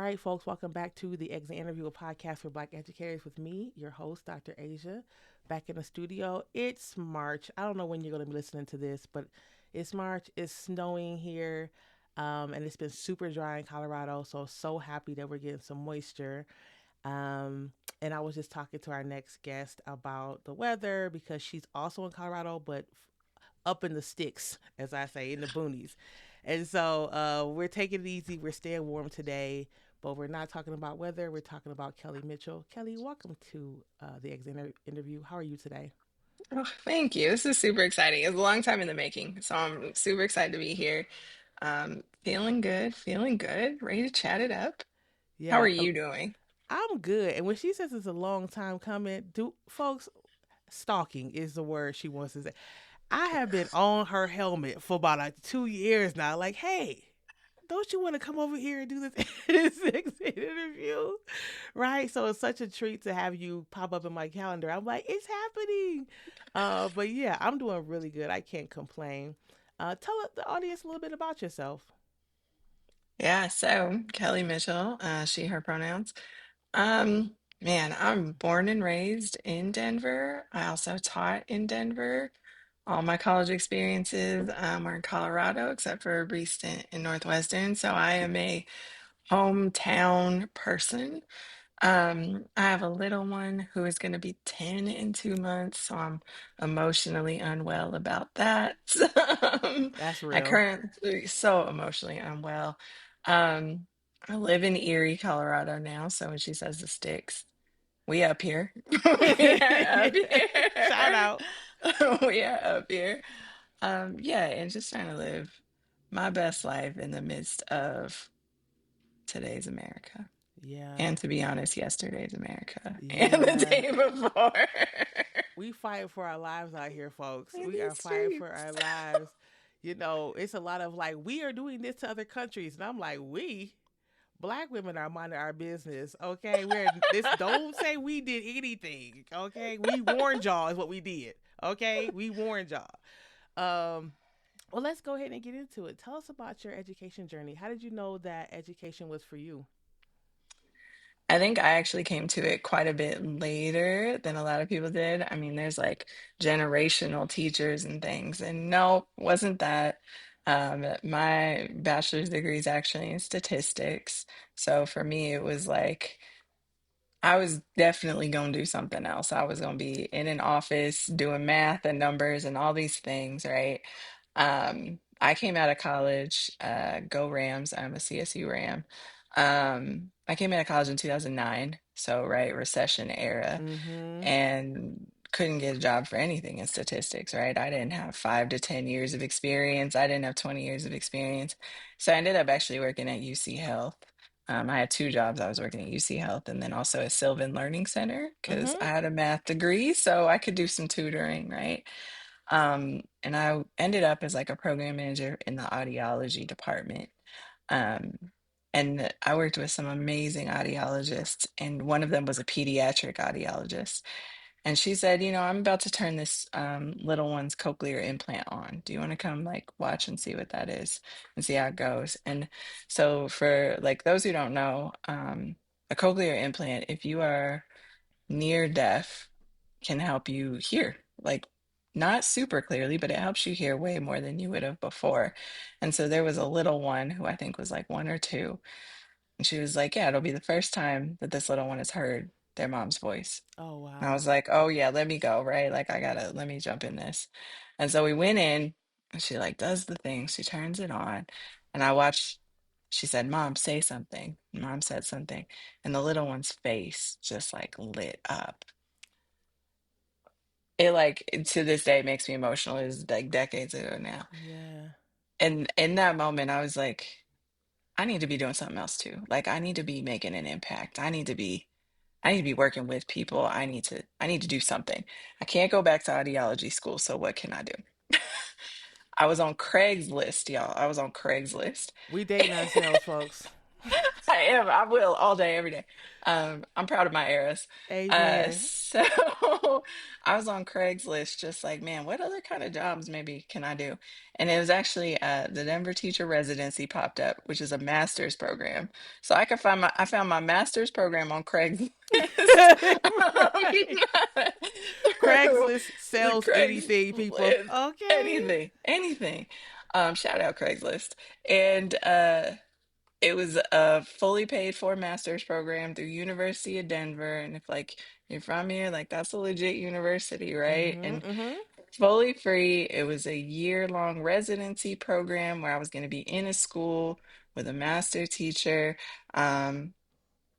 right, folks, welcome back to the Exit Interview, a podcast for Black educators with me, your host, Dr. Asia, back in the studio. It's March. I don't know when you're going to be listening to this, but it's March. It's snowing here, and it's been super dry in Colorado. So happy that we're getting some moisture. Um, and I was just talking to our next guest about the weather because she's also in Colorado, but up in the sticks, as I say, in the boonies. And so we're taking it easy. We're staying warm today, but we're not talking about weather. We're talking about Kelly Mitchell. Kelly, welcome to the interview. How are you today? Oh, thank you. This is super exciting. It's a long time in the making, so I'm super excited to be here. Feeling good, feeling good, ready to chat it up. How are Yeah, you doing? I'm good. And when she says it's a long time coming, do folks, stalking is the word she wants to say. I have been on her helmet for about like 2 years now. Like, hey, don't you want to come over here and do this, this exit interview? Right? So it's such a treat to have you pop up in my calendar. I'm like, it's happening. But yeah, I'm doing really good. I can't complain. Tell the audience a little bit about yourself. Yeah, so Kelly Mitchell, she, her pronouns. Man, I'm born and raised in Denver. I also taught in Denver. All my college experiences are in Colorado, except for a brief stint in Northwestern. So I am a hometown person. I have a little one who is going to be 10 in 2 months, so I'm emotionally unwell about that. That's I real. currently so emotionally unwell. Um, I live in Erie, Colorado now, so when she says the sticks, we up here. We are up Shout here. out. We are up here. Yeah, and just trying to live my best life in the midst of today's America. Yeah. And to be honest, yesterday's America and the Yeah. day before. We fight for our lives out here, folks. In We are these fighting for our streets. lives. You know, it's a lot of like, we are doing this to other countries. And I'm like, we? Black women are minding our business. Okay, we're this. Don't say we did anything. Okay, we warned y'all is what we did. Okay, we warned y'all. Um, well, let's go ahead and get into it. Tell us about your education journey. How did you know that education was for you? I think I actually came to it quite a bit later than a lot of people did. I mean, there's like generational teachers and things, and no, wasn't that. My bachelor's degree is actually in statistics. So for me, it was like I was definitely going to do something else. I was going to be in an office doing math and numbers and all these things, right? I came out of college, go Rams. I'm a CSU Ram. I came out of college in 2009, so right, recession era, Mm-hmm. and couldn't get a job for anything in statistics, right? I didn't have 5 to 10 years of experience. I didn't have 20 years of experience. So I ended up actually working at UC Health. I had two jobs. I was working at UC Health and then also at Sylvan Learning Center because Mm-hmm. I had a math degree, so I could do some tutoring, right? And I ended up as like a program manager in the audiology department. Um, and I worked with some amazing audiologists, and one of them was a pediatric audiologist. And she said, I'm about to turn this little one's cochlear implant on. Do you want to come like watch and see what that is and see how it goes? And so for like those who don't know, a cochlear implant, if you are near deaf, can help you hear, like not super clearly, but it helps you hear way more than you would have before. And so there was a little one who I think was like 1 or 2, and she was like, yeah, it'll be the first time that this little one has heard their mom's voice. Oh And I wow. was like, oh yeah, let me go, right? Like let me jump in this. And so we went in and she like does the thing, she turns it on, and I watched, she said, Mom, say something. Mom said something, and the little one's face just like lit up. It like to this day makes me emotional. It was like decades ago now. Yeah. And in that moment, I was like, I need to be doing something else too. Like I need to be making an impact. I need to be working with people. I need to do something. I can't go back to ideology school, so what can I do? I was on Craigslist, y'all. I was on Craigslist. We dating ourselves, folks. I am. I will all day, every day. I'm proud of my eras. Amen. So I was on Craigslist, just like, man, what other kind of jobs maybe can I do? And it was actually the Denver Teacher Residency popped up, which is a master's program. So I found my master's program on Craigslist. Right. Through Craigslist the sells anything, people. Okay. anything, anything. Shout out Craigslist. And it was a fully paid for master's program through University of Denver. And if like you're from here, like that's a legit university, right? Mhm. And Mhm. fully free. It was a year-long residency program where I was going to be in a school with a master teacher, um,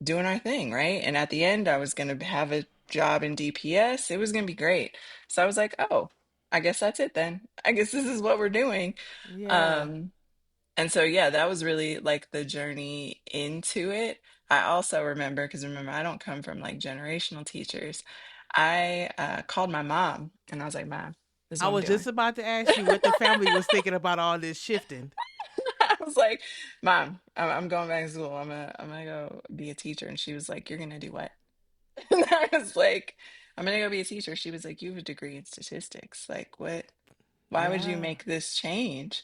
doing our thing, right? And at the end, I was going to have a job in DPS. It was going to be great. So I was like, oh, I guess that's it then. I guess this is what we're doing. Yeah. Um, and so, yeah, that was really like the journey into it. I also remember, because remember, I don't come from like generational teachers. I called my mom and I was like, Mom, this is I what I'm was just doing. about to ask you what the family was thinking about all this shifting. I was like, Mom, I'm going back to school. I'm gonna go be a teacher. And she was like, You're gonna do what? And I was like, I'm gonna go be a teacher. She was like, You have a degree in statistics. Like, what? Why would you Yeah. make this change?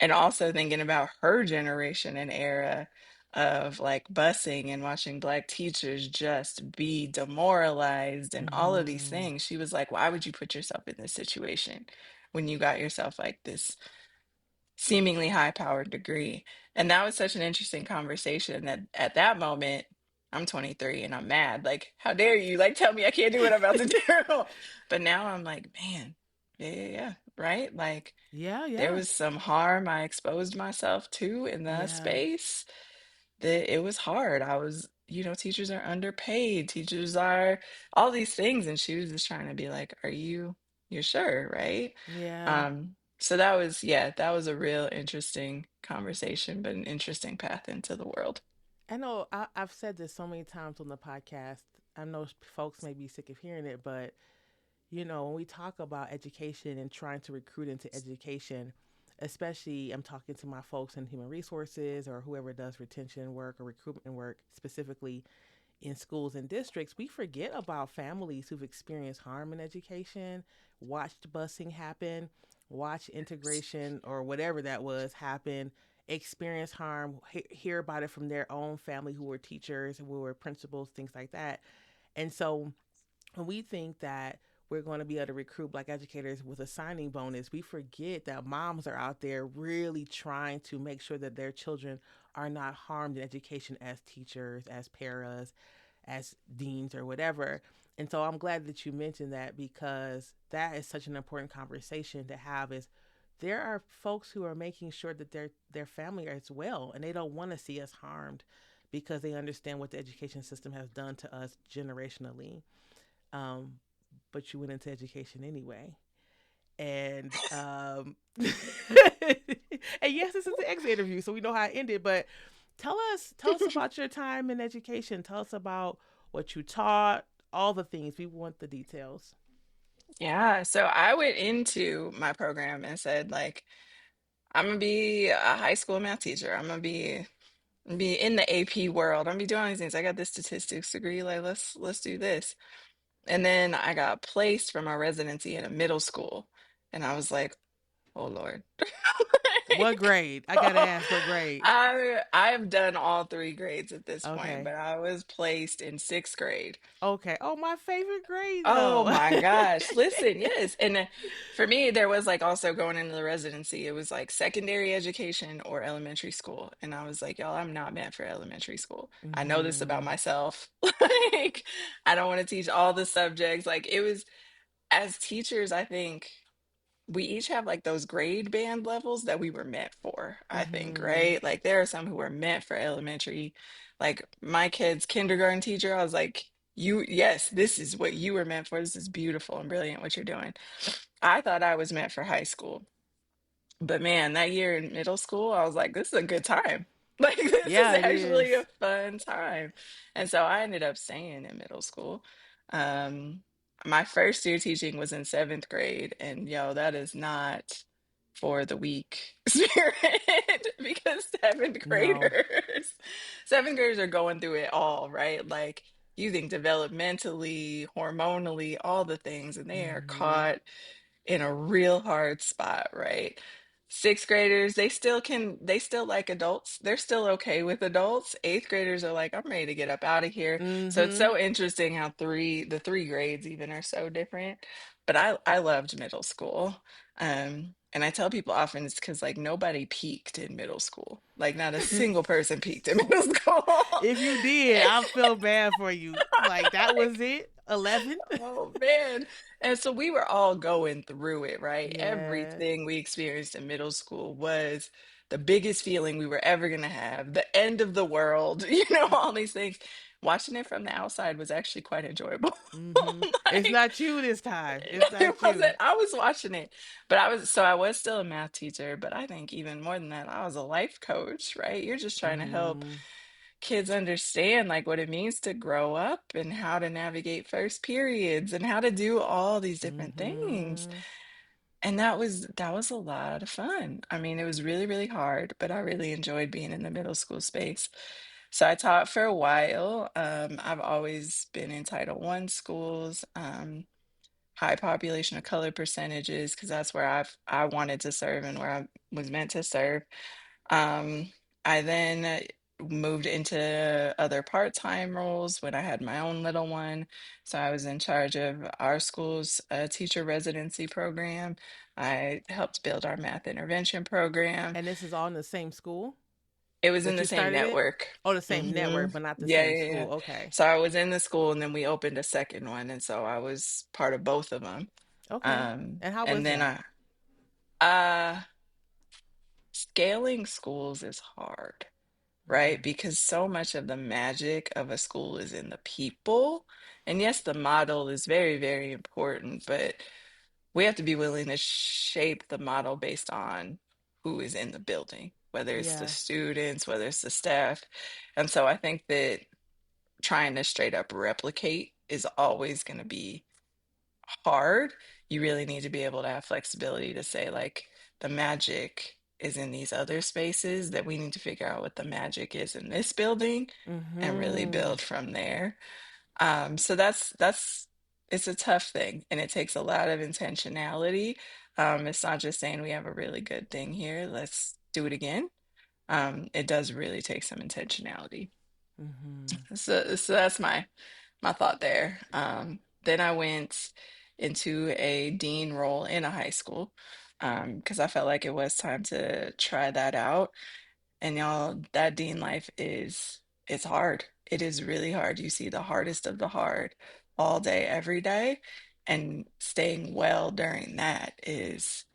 And also thinking about her generation and era of like busing and watching Black teachers just be demoralized and all of these Mhm. things. She was like, why would you put yourself in this situation when you got yourself like this seemingly high powered degree? And that was such an interesting conversation that at that moment, I'm 23 and I'm mad. Like, how dare you? Like, tell me I can't do what I'm about to do. But now I'm like, man, yeah, yeah, yeah, right? Like, Yeah, there yeah. was some harm I exposed myself to in the Yeah. space that it was hard. I was, teachers are underpaid, teachers are all these things. And she was just trying to be like, you're sure, right? Yeah. So that was, yeah, that was a real interesting conversation, but an interesting path into the world. I know I've said this so many times on the podcast. I know folks may be sick of hearing it, but when we talk about education and trying to recruit into education, especially I'm talking to my folks in human resources or whoever does retention work or recruitment work specifically in schools and districts, we forget about families who've experienced harm in education, watched busing happen, watched integration or whatever that was happen, experience harm, hear about it from their own family who were teachers, who were principals, things like that. And so when we think that we're going to be able to recruit Black educators with a signing bonus, we forget that moms are out there really trying to make sure that their children are not harmed in education as teachers, as paras, as deans, or whatever. And so I'm glad that you mentioned that because that is such an important conversation to have. Is there are folks who are making sure that their family is well, and they don't want to see us harmed because they understand what the education system has done to us generationally. Um, but you went into education anyway. And and yes, this is the exit interview, so we know how it ended. But tell us about your time in education. Tell us about what you taught, all the things. We want the details. Yeah, so I went into my program and said, like, I'm gonna be a high school math teacher. I'm gonna be in the AP world. I'm gonna be doing all these things. I got this statistics degree. Like, let's do this. And then I got placed for my residency in a middle school, and I was like, oh Lord. What Like, grade? I gotta ask. What grade? I've done all three grades at this point, Okay. but I was placed in sixth grade. Okay. Oh, my favorite grade Oh though. my gosh. Listen, yes. And for me, there was like also going into the residency, it was like secondary education or elementary school. And I was like, y'all, I'm not meant for elementary school. I know this about Mhm. myself. Like, I don't want to teach all the subjects. Like, it was, as teachers, I think we each have like those grade band levels that we were meant for, I think, Mhm. right? Like, there are some who were meant for elementary. Like, my kid's kindergarten teacher, I was like, yes, this is what you were meant for. This is beautiful and brilliant what you're doing. I thought I was meant for high school. But man, that year in middle school, I was like, this is a good time. Like, this is Yeah, it actually a is. fun time. And so I ended up staying in middle school. Um, my first year teaching was in seventh grade, and yo, that is not. for the weak spirit because No. seventh graders are going through it all, right? Like you think developmentally, hormonally, all the things, and they are Mm-hmm. caught in a real hard spot, right? Sixth graders, they still like adults. They're still okay with adults. Eighth graders are like, I'm ready to get up out of here. So it's Mm-hmm. so interesting how the three grades even are so different. But I loved middle school. And I tell people often it's because like nobody peaked in middle school. Like not a single person peaked in middle school. If you did, I feel bad for you. Like that was Like, it? 11? oh man. And so we were all going through it, right? Yes. Everything we experienced in middle school was the biggest feeling we were ever going to have, the end of the world, all these things. Watching it from the outside was actually quite enjoyable. Mm-hmm. It's Like, not you this time. It's it not you. wasn't, I was watching it, but I was still a math teacher, but I think even more than that, I was a life coach, right? You're just trying to help Mm-hmm. kids understand like what it means to grow up and how to navigate first periods and how to do all these different things. Mm-hmm. And that was a lot of fun. I mean, it was really, really hard, but I really enjoyed being in the middle school space. So I taught for a while. I've always been in Title I schools, high population of color percentages, because that's where I wanted to serve and where I was meant to serve. Um, I then moved into other part-time roles when I had my own little one. So I was in charge of our school's teacher residency program. I helped build our math intervention program. And this is all in the same school It was in that the you same started it? network. Oh, the same hmm network, but not the Yeah, same yeah, yeah. school. Okay. So I was in the school and then we opened a second one. And so I was part of both of them. Okay. And how And was then that? uh, scaling schools is hard, right? Mm-hmm. Because so much of the magic of a school is in the people. And yes, the model is very, very important, but we have to be willing to shape the model based on who is in the building, whether it's the Yes. students, whether it's the staff. And so I think that trying to straight up replicate is always going to be hard. You really need to be able to have flexibility to say, like, the magic is in these other spaces, that we need to figure out what the magic is in this building and really Mm-hmm. build from there. So that's it's a tough thing and it takes a lot of intentionality. It's not just saying we have a really good thing here, let's do it again. It does really take some intentionality. Mm-hmm. So that's my thought there. Then I went into a dean role in a high school because I felt like it was time to try that out. And y'all, that dean life it's hard. It is really hard. You see the hardest of the hard all day, every day, and staying well during that is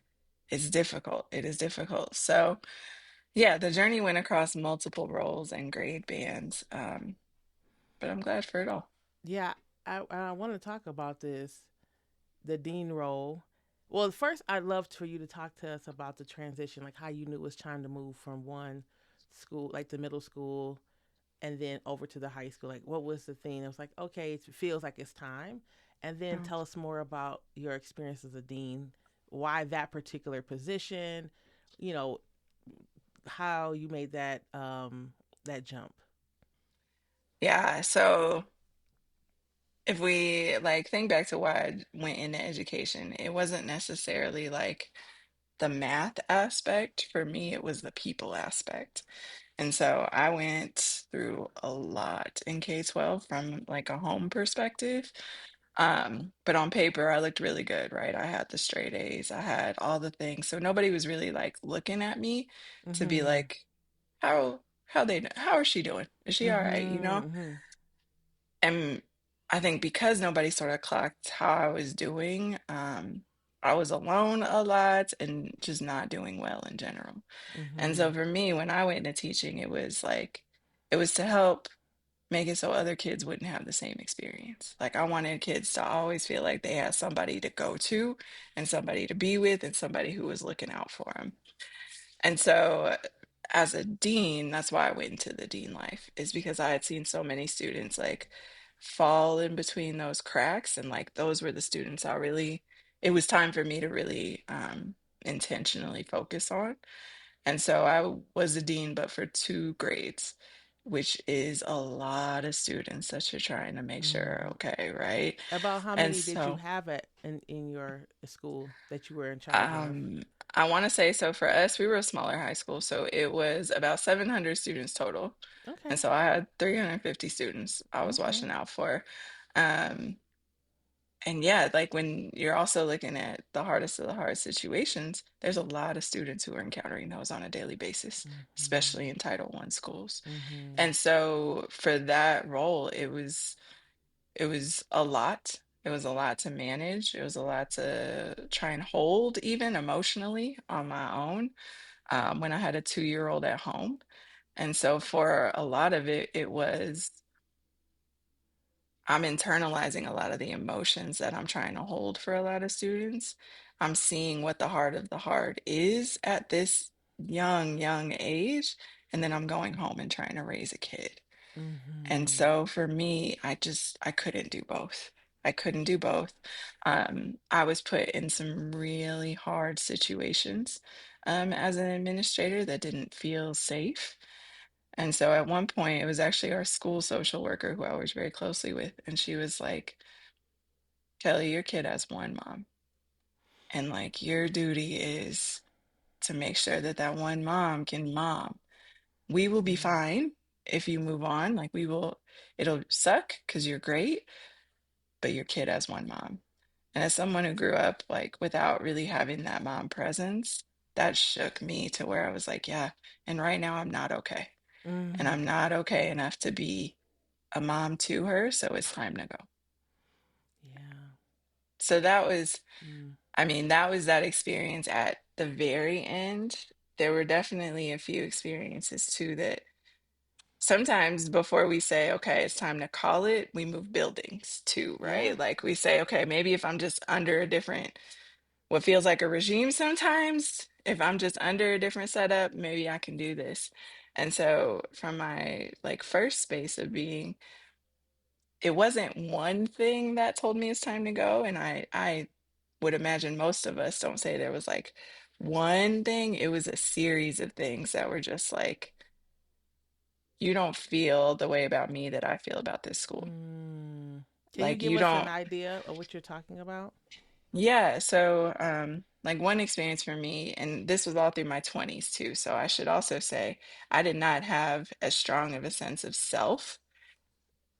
difficult. It is difficult. So yeah, the journey went across multiple roles and grade bands, but I'm glad for it all. Yeah, I want to talk about this, the dean role. Well, first, I'd love for you to talk to us about the transition, like how you knew it was time to move from one school, like the middle school, and then over to the high school. Like, what was the thing? It was like, okay, it feels like it's time. And then Mm. tell us more about your experience as a dean, why that particular position, you know, how you made that jump. Yeah, so if we like think back to why I went into education, it wasn't necessarily like the math aspect. For me, it was the people aspect. And so I went through a lot in K-12 from like a home perspective. But on paper, I looked really good, right? I had the straight A's, I had all the things. So nobody was really like looking at me to be Mm-hmm. like, how is she doing? Is she all right? Mm-hmm. Mm-hmm. And I think because nobody sort of clocked how I was doing, I was alone a lot and just not doing well in general. And Mm-hmm. so for me, when I went into teaching, it was like, it was to help make it so other kids wouldn't have the same experience. Like I wanted kids to always feel like they had somebody to go to and somebody to be with and somebody who was looking out for them. And so as a dean, that's why I went into the dean life, is because I had seen so many students like fall in between those cracks. And like those were the students it was time for me to really intentionally focus on. And so I was a dean, but for 2 grades, which is a lot of students that you're trying to make sure are Mm. okay, right? About how And many did you so have in your school that you were in charge of? um, I want to say, so for us, we were a smaller high school, so it was about 700 students total. And Okay. so I had 350 students I was Okay. watching out for. Um, and yeah, like when you're also looking at the hardest of the hard situations, there's a lot of students who are encountering those on a daily basis, Mhm. especially in Title I schools. Mhm. And so for that role, it was a lot. It was a lot to manage. It was a lot to try and hold even emotionally on my own, when I had a 2-year-old at home. And so for a lot of it, it was I'm internalizing a lot of the emotions that I'm trying to hold for a lot of students. I'm seeing what the heart of the heart is at this young age, and then I'm going home and trying to raise a kid. And Mhm. so for me, I couldn't do both. I couldn't do both. I was put in some really hard situations as an administrator that didn't feel safe. And so at one point, it was actually our school social worker who I was very closely with, and she was like, Kelly, your kid has one mom, and like your duty is to make sure that that one mom can mom. We will be Mm. fine if you move on. Like it'll suck because you're great, but your kid has one mom. And as someone who grew up like without really having that mom presence, that shook me to where I was like, yeah, and right now I'm not okay. And Mhm. I'm not okay enough to be a mom to her, so it's time to go. Yeah. So that was, Mm. I mean, that was that experience at the very end. There were definitely a few experiences too that sometimes before we say, okay, it's time to call it, we move buildings too, Yeah. right? Like we say, okay, maybe if I'm just under a different, what feels like a regime sometimes, if I'm just under a different setup, maybe I can do this. And so from my like first space of being, it wasn't one thing that told me it's time to go. And I would imagine most of us don't say there was like one thing. It was a series of things that were just like, you don't feel the way about me that I feel about this school. Mm. Can you Like give you us an don't, idea of what you're talking about? yeah. So like one experience for me, and this was all through my 20s too. So I should also say I did not have as strong of a sense of self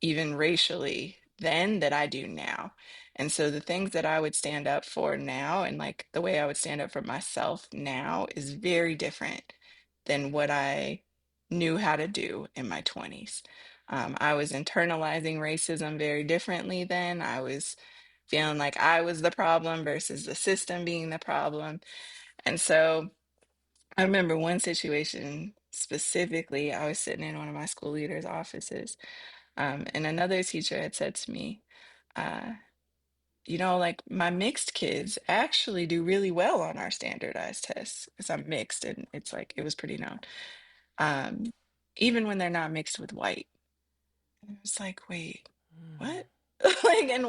even racially then that I do now. And so the things that I would stand up for now and like the way I would stand up for myself now is very different than what I knew how to do in my 20s. I was internalizing racism very differently then. I was feeling like I was the problem versus the system being the problem. And so I remember one situation specifically, I was sitting in one of my school leaders' offices, and another teacher had said to me, uh, like my mixed kids actually do really well on our standardized tests because I'm mixed and it's like it was pretty known. Um, Even when they're not mixed with white. And I was like, wait, Mm. what? Like, and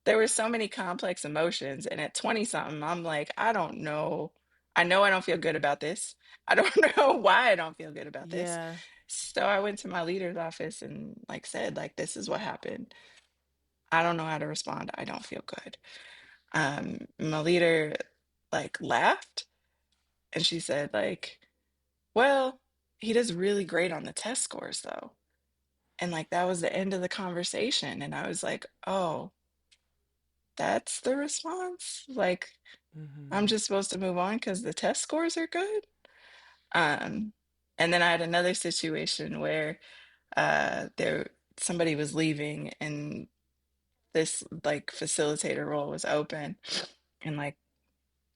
there were so many complex emotions. And at 20 something, I'm like, I don't know. I know I don't feel good about this. I don't know why I don't feel good about this. Yeah. So I went to my leader's office and like said, like, this is what happened. I don't know how to respond. I don't feel good. My leader like laughed and she said, like, well, he does really great on the test scores though. And like that was the end of the conversation. And I was like, oh, that's the response? Like, I'm Mhm. just supposed to move on because the test scores are good? Um, and then I had another situation where there somebody was leaving and this like facilitator role was open and like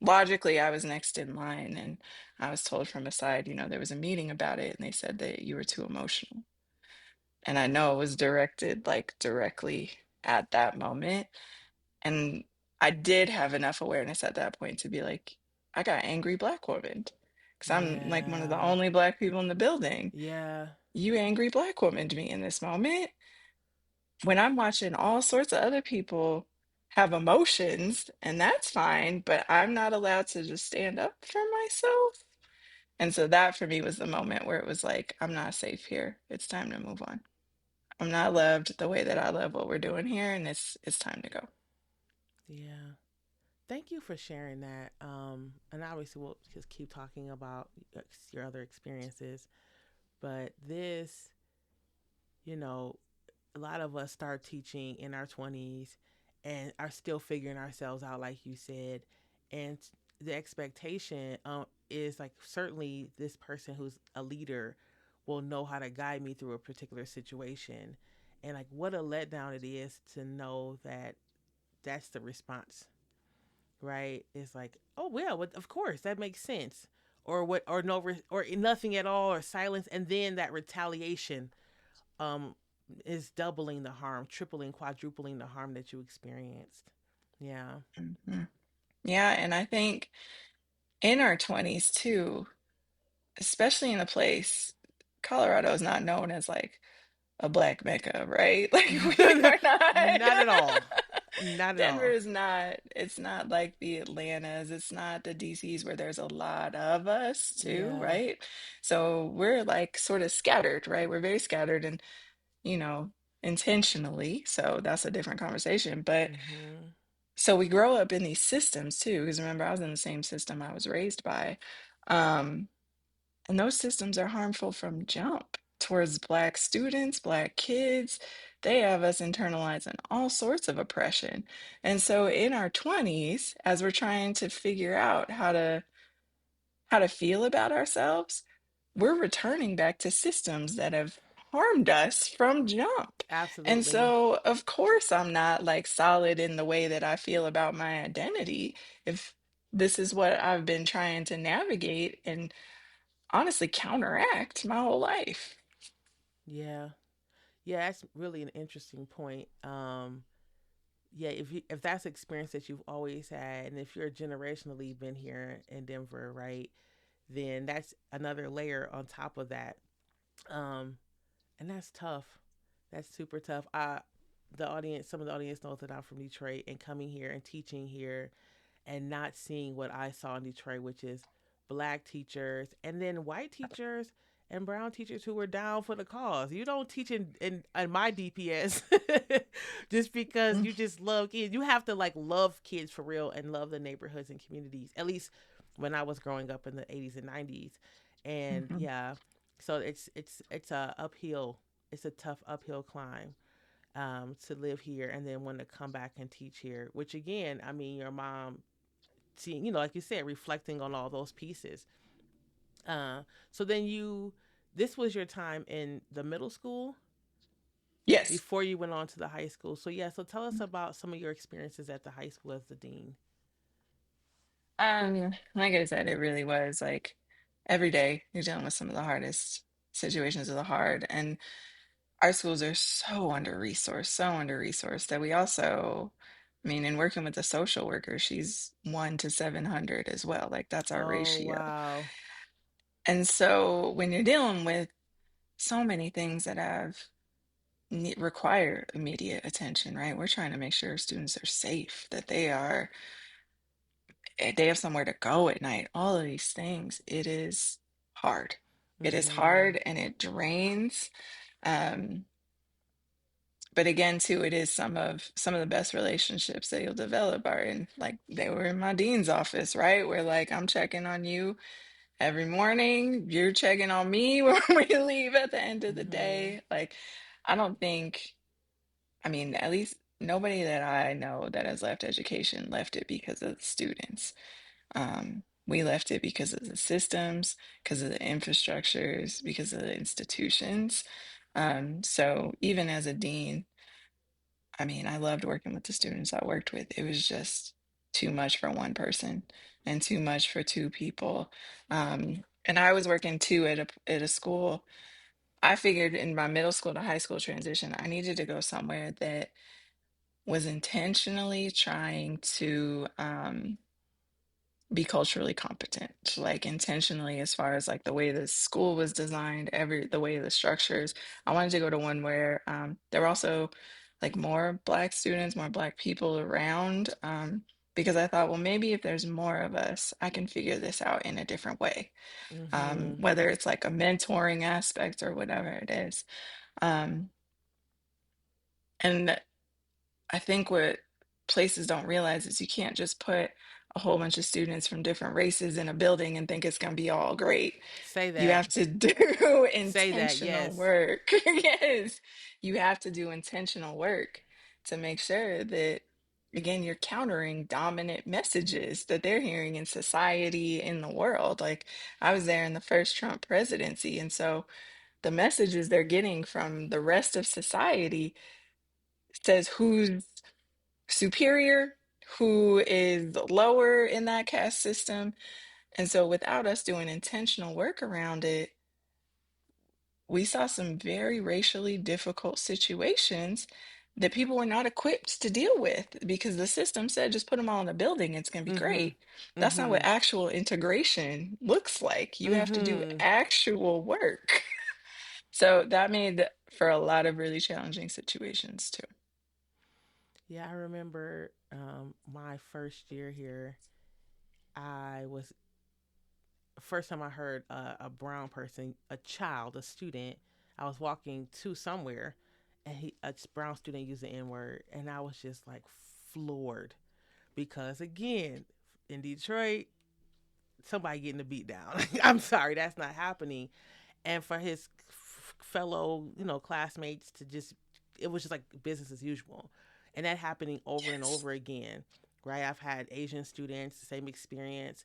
logically I was next in line and I was told from a side, there was a meeting about it and they said that you were too emotional. And I know it was directed like directly at that moment. And I did have enough awareness at that point to be like, I got angry black woman because I'm like one of the Yeah. only black people in the building. Yeah. You angry black woman to me in this moment when I'm watching all sorts of other people have emotions, and that's fine, but I'm not allowed to just stand up for myself. And so that for me was the moment where it was like, I'm not safe here. It's time to move on. I'm not loved the way that I love what we're doing here, and it's time to go. Yeah. Thank you for sharing that. And obviously, we'll just keep talking about your other experiences. But this, you know, a lot of us start teaching in our 20s and are still figuring ourselves out, like you said. And the expectation is like, certainly this person who's a leader will know how to guide me through a particular situation. And like, what a letdown it is to know that that's the response, right? It's like, oh well, of course that makes sense, or what, or no, or nothing at all, or silence, and then that retaliation um is doubling the harm, tripling, quadrupling the harm that you experienced. Yeah. Mhm. Yeah, and I think in our 20s too, especially in a place, Colorado is not known as like a black mecca, right? Like we are not. Not at all. Not at Denver all. is not, it's not like the Atlantas, it's not the DCs where there's a lot of us too, Yeah. right? So we're like sort of scattered, right? We're very scattered and, you know, intentionally. So that's a different conversation. But Mhm. so we grow up in these systems too, because remember, I was in the same system I was raised by. Um, and those systems are harmful from jump towards Black students, Black kids. They have us internalizing all sorts of oppression. And so in our 20s, as we're trying to figure out how to feel about ourselves, we're returning back to systems that have harmed us from jump. And Absolutely. so, of course, I'm not like solid in the way that I feel about my identity if this is what I've been trying to navigate and honestly counteract my whole life. Yeah. Yeah, that's really an interesting point. Yeah, if that's experience that you've always had, and if you're generationally been here in Denver, right, then that's another layer on top of that. Um, and that's tough. That's super tough. Some of the audience knows that I'm from Detroit, and coming here and teaching here and not seeing what I saw in Detroit, which is black teachers and then white teachers and brown teachers who were down for the cause. You don't teach in my DPS just because you just love kids. You have to like love kids for real and love the neighborhoods and communities. At least when I was growing up in the 80s and 90s. And Mhm. yeah, so it's a uphill. It's a tough uphill climb to live here and then want to come back and teach here. Which again, I mean, your mom seeing, like you said, reflecting on all those pieces. So then this was your time in the middle school Yes. before you went on to the high school. So yeah, so tell us about some of your experiences at the high school as the dean. Like I said, it really was like every day you're dealing with some of the hardest situations of the hard. And our schools are so under resourced that we also, I mean, in working with the social worker, she's 1 to 700 as well. Like that's our Oh ratio. wow. And so when you're dealing with so many things that require immediate attention, right? We're trying to make sure students are safe, that they have somewhere to go at night, all of these things. It is hard. It is Mhm. hard and it drains. Um, but again, too, it is some of the best relationships that you'll develop are in like they were in my dean's office, right? Where like I'm checking on you every morning, you're checking on me when we leave at the end of the Mhm. day. Like, I don't think, I mean, at least nobody that I know that has left education left it because of the students. We left it because of the systems, because of the infrastructures, because of the institutions. So even as a dean, I mean, I loved working with the students I worked with. It was just too much for one person and too much for two people. And I was working too at a school. I figured in my middle school to high school transition, I needed to go somewhere that was intentionally trying to be culturally competent, like intentionally as far as like the way the school was designed, the way the structures. I wanted to go to one where there were also like more Black students, more Black people around, because I thought, well, maybe if there's more of us, I can figure this out in a different way, Mm-hmm. whether it's like a mentoring aspect or whatever it is. Um, and I think what places don't realize is you can't just put a whole bunch of students from different races in a building and think it's going to be all great. Say You that. have to do Say that. intentional Yes. work. Yes, you have to do intentional work to make sure that, again, you're countering dominant messages that they're hearing in society, in the world. Like, I was there in the first Trump presidency, and so the messages they're getting from the rest of society says who's superior, who is lower in that caste system. And so, without us doing intentional work around it, we saw some very racially difficult situations that people were not equipped to deal with because the system said just put them all in a building, it's going to be Mm-hmm. great. That's not Mm-hmm. what actual integration looks like. You have to do Mm-hmm. actual work. So, that made for a lot of really challenging situations too. Yeah, I remember my first year here. I was first time I heard a brown person, a child, a student. I was walking to somewhere, and a brown student used the N word, and I was just like floored because again, in Detroit, somebody getting a beat down. I'm sorry, that's not happening. And for his fellow, classmates to just, it was just like business as usual, and that happening over and Yes. over again. Right, I've had Asian students, the same experience,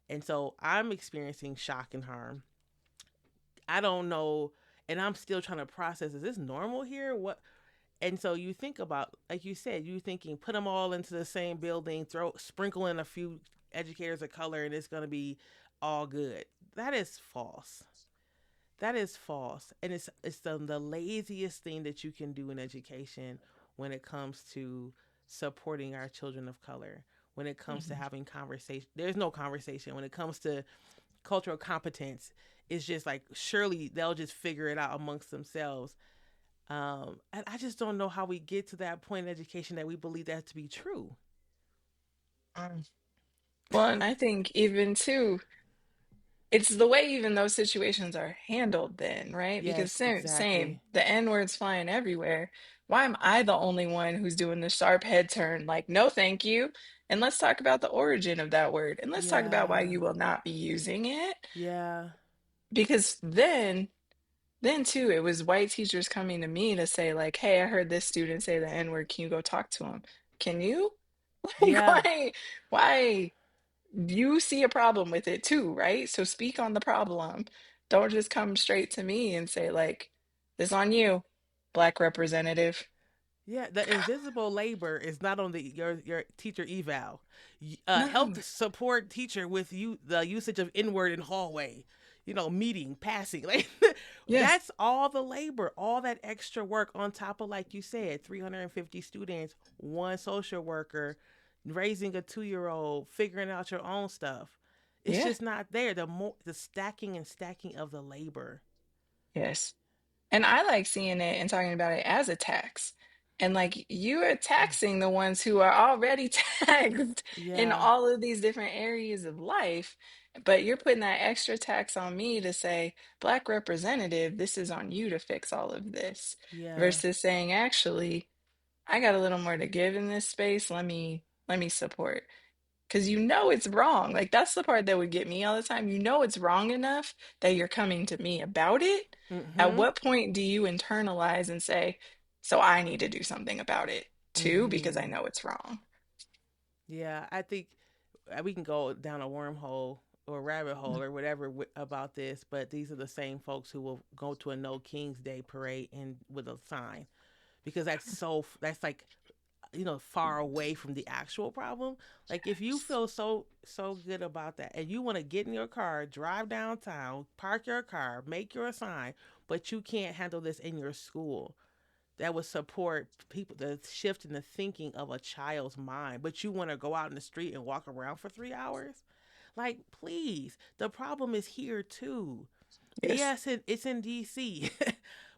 and so I'm experiencing shock and harm. I don't know, and I'm still trying to process. Is this normal here? What? And so you think about, like you said, you thinking put them all into the same building, sprinkle in a few educators of color, and it's going to be all good. That is false. That is false, and it's the laziest thing that you can do in education when it comes to supporting our children of color. When it comes to Mhm. having conversation, there's no conversation. When it comes to cultural competence, it's just like surely they'll just figure it out amongst themselves. And I just don't know how we get to that point in education that we believe that to be true. Mm. Well, and I think even too, it's the way even those situations are handled then, right? Because Yes, same, exactly. the N-word's flying everywhere. Why am I the only one who's doing the sharp head turn? Like, no, thank you. And let's talk about the origin of that word. And let's talk about why Yeah, you will not be using it. yeah, Because then too, it was white teachers coming to me to say, like, hey, I heard this student say the N-word. Can you go talk to him? Can you? Like, yeah, why? You see a problem with it too, right? So speak on the problem. Don't just come straight to me and say, like, this on you, Black representative. yeah. The invisible labor is not on your teacher eval. No. Help support teacher with the usage of N word in hallway. Meeting, passing, like Yes. that's all the labor, all that extra work on top of, like you said, 350 students, one social worker, raising a 2-year old, figuring out your own stuff. It's Yeah. just not there. The stacking and stacking of the labor. Yes. And I like seeing it and talking about it as a tax. And like you are taxing the ones who are already taxed in Yeah, all of these different areas of life, but you're putting that extra tax on me to say, Black representative, this is on you to fix all of this, yeah. versus saying, actually, I got a little more to give in this space. Let me support. Because you know it's wrong. Like that's the part that would get me all the time. You know it's wrong enough that you're coming to me about it. At Mhm. what point do you internalize and say, so I need to do something about it too, because I Mhm. know it's wrong. Yeah, I think we can go down a wormhole or a rabbit hole or whatever about this, but these are the same folks who will go to a No King's Day parade and with a sign because that's like far away from the actual problem. Like if you feel so good about that and you want to get in your car, drive downtown, park your car, make your sign, but you can't handle this in your school, that would support people, the shift in the thinking of a child's mind, but you want to go out in the street and walk around for 3 hours. Like, please, the problem is here too. Yes. Yes, it's in DC,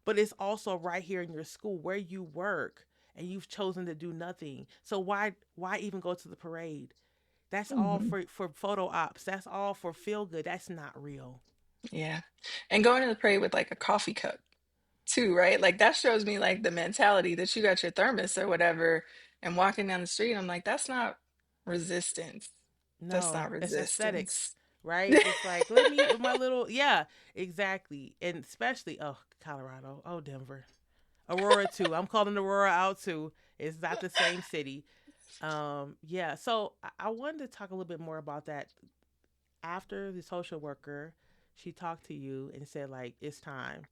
but it's also right here in your school where you work. and you've chosen to do nothing. So why even go to the parade? That's all Hmm. for photo ops. That's all for feel good. That's not real. Yeah. And going to the parade with like a coffee cup too, right? Like that shows me like the mentality that you got your thermos or whatever and walking down the street. I'm like, that's not resistance. That's No, not it's aesthetics, resistance. right? It's like let me my little yeah, exactly. And especially Colorado, Denver. Aurora too. I'm calling Aurora out too. It's not the same city. Yeah. So I wanted to talk a little bit more about that. After the social worker, she talked to you and said like it's time.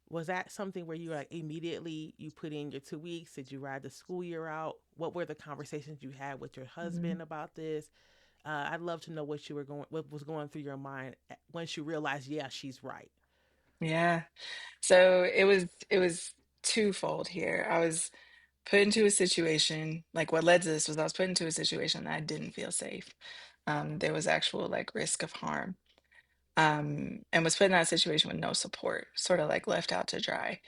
Was that something where you like immediately you put in your 2 weeks? Did you ride the school year out? What were the conversations you had with your Mhm. husband about this? I'd love to know what was going through your mind once you realized, yeah, she's right. Yeah. So it was twofold here. I was put into a situation, like what led to this was I was put into a situation that I didn't feel safe. There was actual like risk of harm. And was put in that situation with no support, sort of like left out to dry.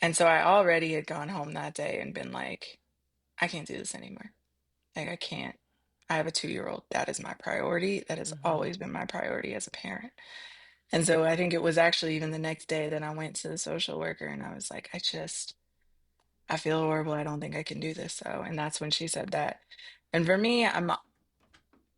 And so I already had gone home that day and been like, I can't do this anymore. Like I can't. I have a 2-year-old. That is my priority. That has Mm-hmm. always been my priority as a parent. And so I think it was actually even the next day that I went to the social worker and I was like, I feel horrible. I don't think I can do this. So, and that's when she said that. And for me,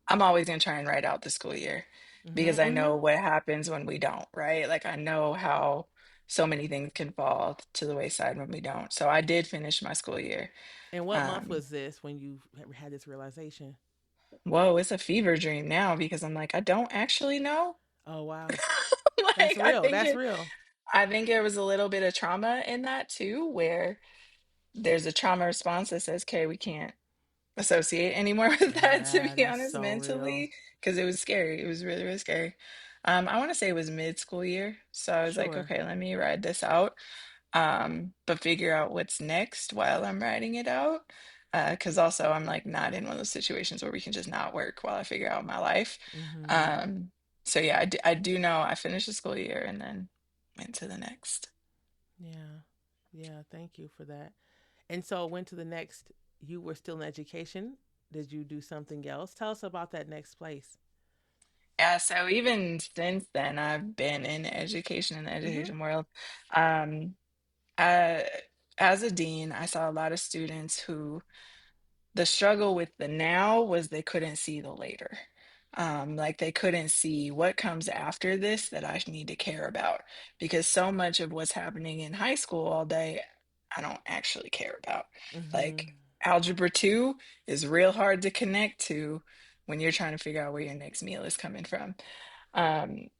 I'm always gonna try and write out the school year Mm-hmm. because I Mm-hmm. know what happens when we don't, right? Like I know how so many things can fall to the wayside when we don't. So I did finish my school year. And what month Um, was this when you had this realization? Whoa, it's a fever dream now because I'm like, I don't actually know. Oh wow, that's Like real. That's real. I think there was a little bit of trauma in that too, where there's a trauma response that says, okay, we can't associate anymore with that, to Yeah, be that's honest, so real. mentally, because it was scary. It was really, really scary. I want to say it was mid-school year. So I was like, Sure. okay, let me ride this out, but figure out what's next while I'm riding it out. Because also I'm like not in one of those situations where we can just not work while I figure out my life. Mm-hmm. Um, so yeah, I do know I finished the school year and then went to the next. Yeah. Yeah. Thank you for that. And so went to the next. You were still in education. Did you do something else? Tell us about that next place. Yeah, so even since then, I've been in education in the Mm-hmm. education world. Um, I, as a dean, I saw a lot of students who the struggle with the now was they couldn't see the later. Like they couldn't see what comes after this that I need to care about because so much of what's happening in high school all day, I don't actually care about. Mm-hmm. Like algebra 2 is real hard to connect to when you're trying to figure out where your next meal is coming from.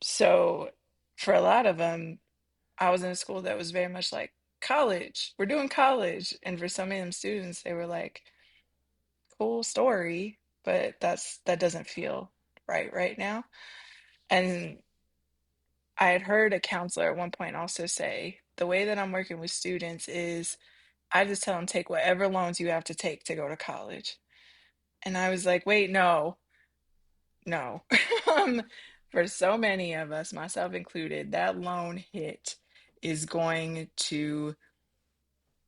So for a lot of them, I was in a school that was very much like college. We're doing college. And for some of them students, they were like, cool story, but that doesn't feel right now. And I had heard a counselor at one point also say, the way that I'm working with students is I just tell them take whatever loans you have to take to go to college. And I was like, wait, no, no. Um, for so many of us, myself included, that loan hit is going to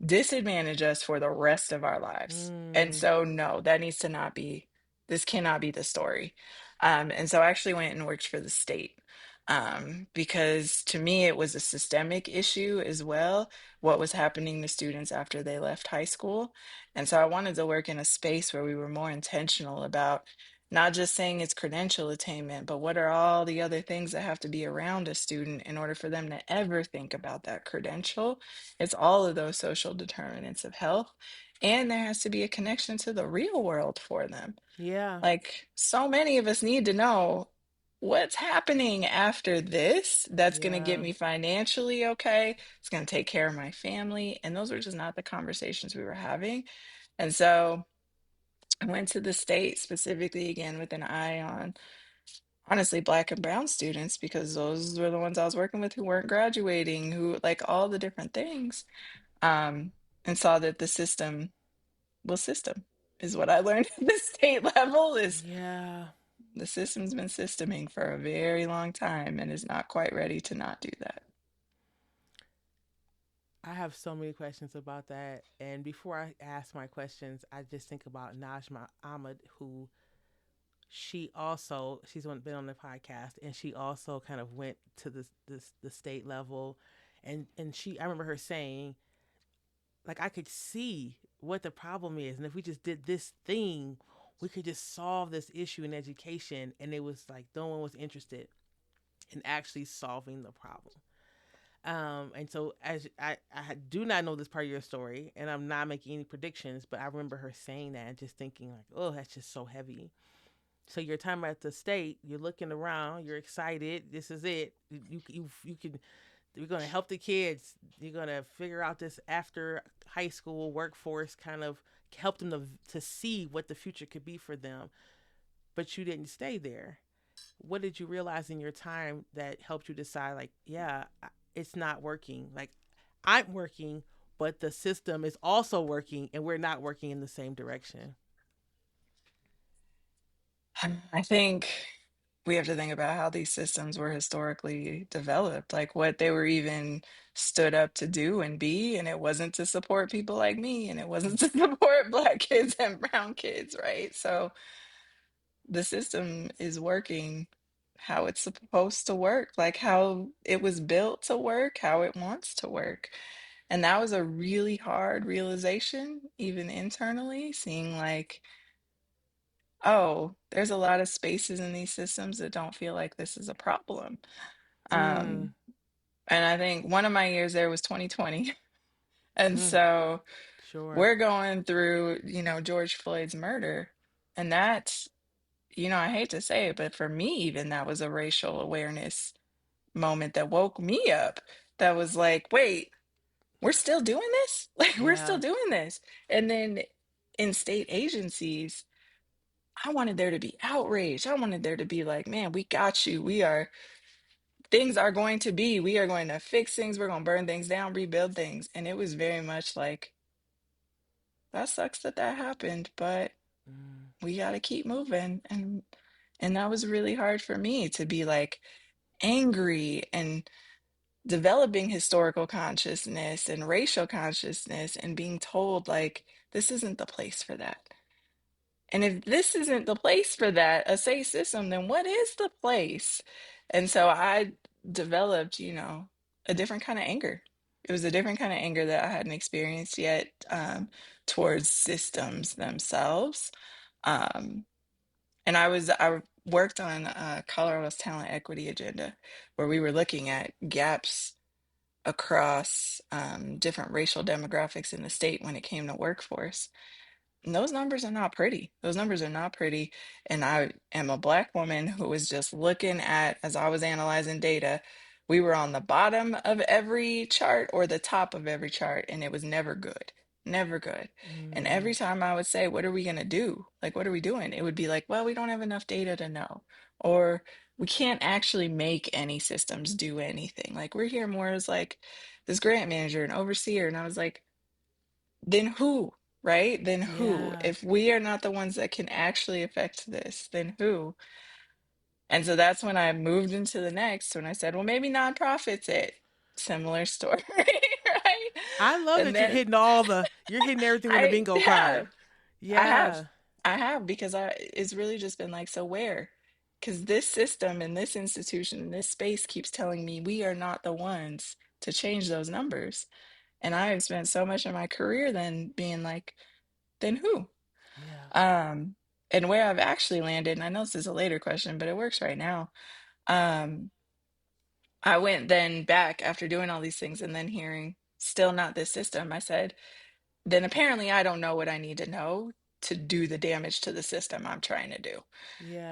disadvantage us for the rest of our lives. And Mm. so, no, that needs to not be, this cannot be the story. And so I actually went and worked for the state because to me, it was a systemic issue as well, what was happening to students after they left high school. And so I wanted to work in a space where we were more intentional about not just saying it's credential attainment, but what are all the other things that have to be around a student in order for them to ever think about that credential. It's all of those social determinants of health. And there has to be a connection to the real world for them. Yeah. Like, so many of us need to know what's happening after this that's going to get Yeah. me financially okay. It's going to take care of my family. And those were just not the conversations we were having. And so I went to the state specifically again with an eye on honestly Black and brown students because those were the ones I was working with who weren't graduating, who like all the different things um, and saw that the system will system is what I learned at the state level is Yeah. the system's been systeming for a very long time and is not quite ready to not do that. I have so many questions about that. And before I ask my questions, I just think about Najma Ahmed, who been on the podcast, and she also kind of went to the state level, and I remember her saying, like, I could see what the problem is, and if we just did this thing, we could just solve this issue in education. And it was like no one was interested in actually solving the problem. And so, I do not know this part of your story, and I'm not making any predictions, but I remember her saying that and just thinking like, oh, that's just so heavy. So your time at the state, you're looking around, you're excited. This is it. You can. You're gonna help the kids. You're gonna figure out this after high school workforce, kind of help them to see what the future could be for them. But you didn't stay there. What did you realize in your time that helped you decide, like, yeah, it's not working? Like, I'm working, but the system is also working, and we're not working in the same direction. I think we have to think about how these systems were historically developed, like what they were even stood up to do and be, and it wasn't to support people like me, and it wasn't to support Black kids and brown kids, right? So the system is working how it's supposed to work, like how it was built to work, how it wants to work. And that was a really hard realization, even internally, seeing like, oh, there's a lot of spaces in these systems that don't feel like this is a problem. Mm, Um, and I think one of my years there was 2020. And mm, so sure. we're going through, George Floyd's murder. And that's, I hate to say it, but for me, even that was a racial awareness moment that woke me up. That was like, wait, we're still doing this? Like, we're still Yeah. doing this. And then in state agencies, I wanted there to be outrage. I wanted there to be like, man, we got you. Things are going to be, we are going to fix things. We're going to burn things down, rebuild things. And it was very much like, that sucks that that happened, but Mm, we got to keep moving. And that was really hard for me to be like angry and developing historical consciousness and racial consciousness and being told like, this isn't the place for that. And if this isn't the place for that, a safe system, then what is the place? And so I developed, a different kind of anger. It was a different kind of anger that I hadn't experienced yet, towards systems themselves. Um, and I worked on Colorado's talent equity agenda, where we were looking at gaps across different racial demographics in the state when it came to workforce. And those numbers are not pretty. Those numbers are not pretty. And I am a Black woman who was just looking at, as I was analyzing data, we were on the bottom of every chart or the top of every chart, and it was never good. Never good. And mm, every time I would say, what are we going to do? Like, what are we doing? It would be like, well, we don't have enough data to know. Or we can't actually make any systems do anything. Like, we're here more as like this grant manager and overseer. And I was like, then who, right? Then who? yeah. If we are not the ones that can actually affect this, then who? And so that's when I moved into the next, when I said, well, maybe nonprofits it. Similar story, right? I love And that you're then hitting you're hitting everything on the I bingo card. have, I have, Yeah. I have, because it's really just been like, so where? Because this system and this institution and this space keeps telling me we are not the ones to change those numbers. And I have spent so much of my career then being like, then who? Yeah. Um, and where I've actually landed, and I know this is a later question, but it works right now. Um, I went then back after doing all these things and then hearing still not this system. I said, then apparently I don't know what I need to know to do the damage to the system I'm trying to do.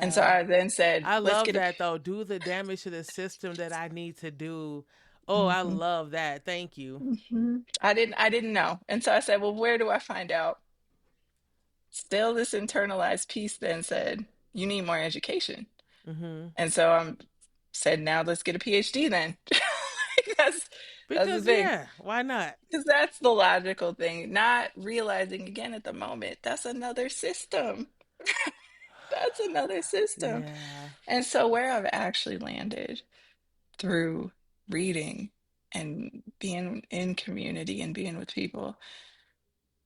And so Yeah. I then said, I let's love get a. that though. Do the damage to the system that I need to do. Oh, I Mhm, love that. Thank you. I didn't know. And so I said, well, where do I find out? Still this internalized piece then said, you need more education. Mhm. And so I'm said, now let's get a PhD then. Like, that's the Because thing. yeah, why not? Because that's the logical thing. Not realizing again at the moment, that's another system. That's another system. Yeah. And so where I've actually landed through reading and being in community and being with people,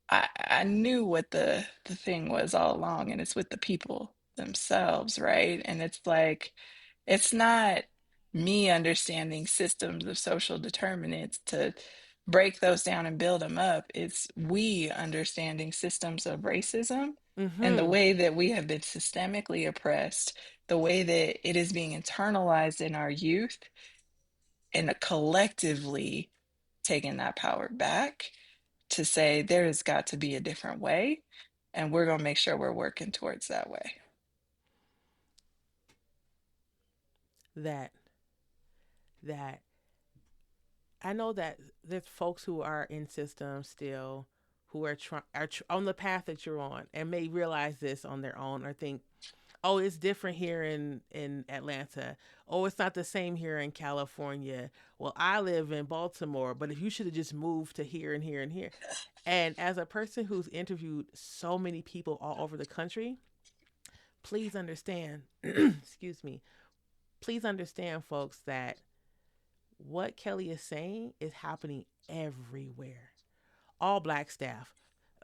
I knew what the thing was all along, and it's with the people themselves, right? And it's like it's not me understanding systems of social determinants to break those down and build them up. It's we understanding systems of racism and the Mm-hmm. way that we have been systemically oppressed, the way that it is being internalized in our youth, and collectively taking that power back to say there has got to be a different way, and we're going to make sure we're working towards that way. That that I know that there's folks who are in systems still who on the path that you're on and may realize this on their own or think, oh, it's different here in Atlanta. Oh, it's not the same here in California. Well, I live in Baltimore, but if you should have just moved to here and here and here. And as a person who's interviewed so many people all over the country, please understand, excuse me, please understand, folks, that what Kelly is saying is happening everywhere. All black staff,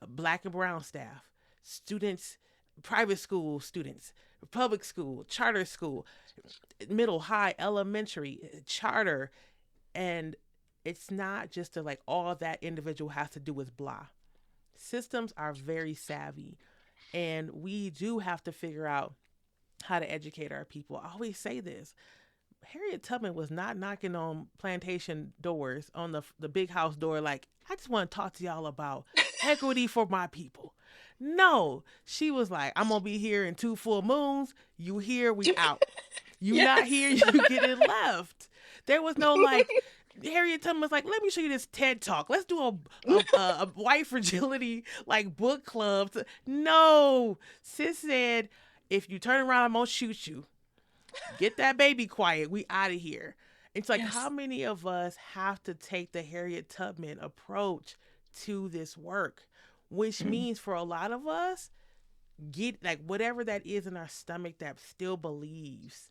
black and brown staff, students, private school students, public school, charter school, middle, high, elementary, charter. And it's not just like all that individual has to do is blah. Systems are very savvy, and we do have to figure out how to educate our people. I always say this: Harriet Tubman was not knocking on plantation doors on the big house door like, I just want to talk to y'all about equity for my people. No, she was like, I'm gonna be here in 2 full moons. You here, we out. You not Yes. here, you get it left. There was no like, Harriet Tubman was like, let me show you this TED talk. Let's do a white fragility like book club. No, sis said, if you turn around, I'm gonna shoot you. Get that baby quiet. We out of here. It's like, how Yes. many of us have to take the Harriet Tubman approach to this work? Which Mm. means for a lot of us, get like whatever that is in our stomach that still believes.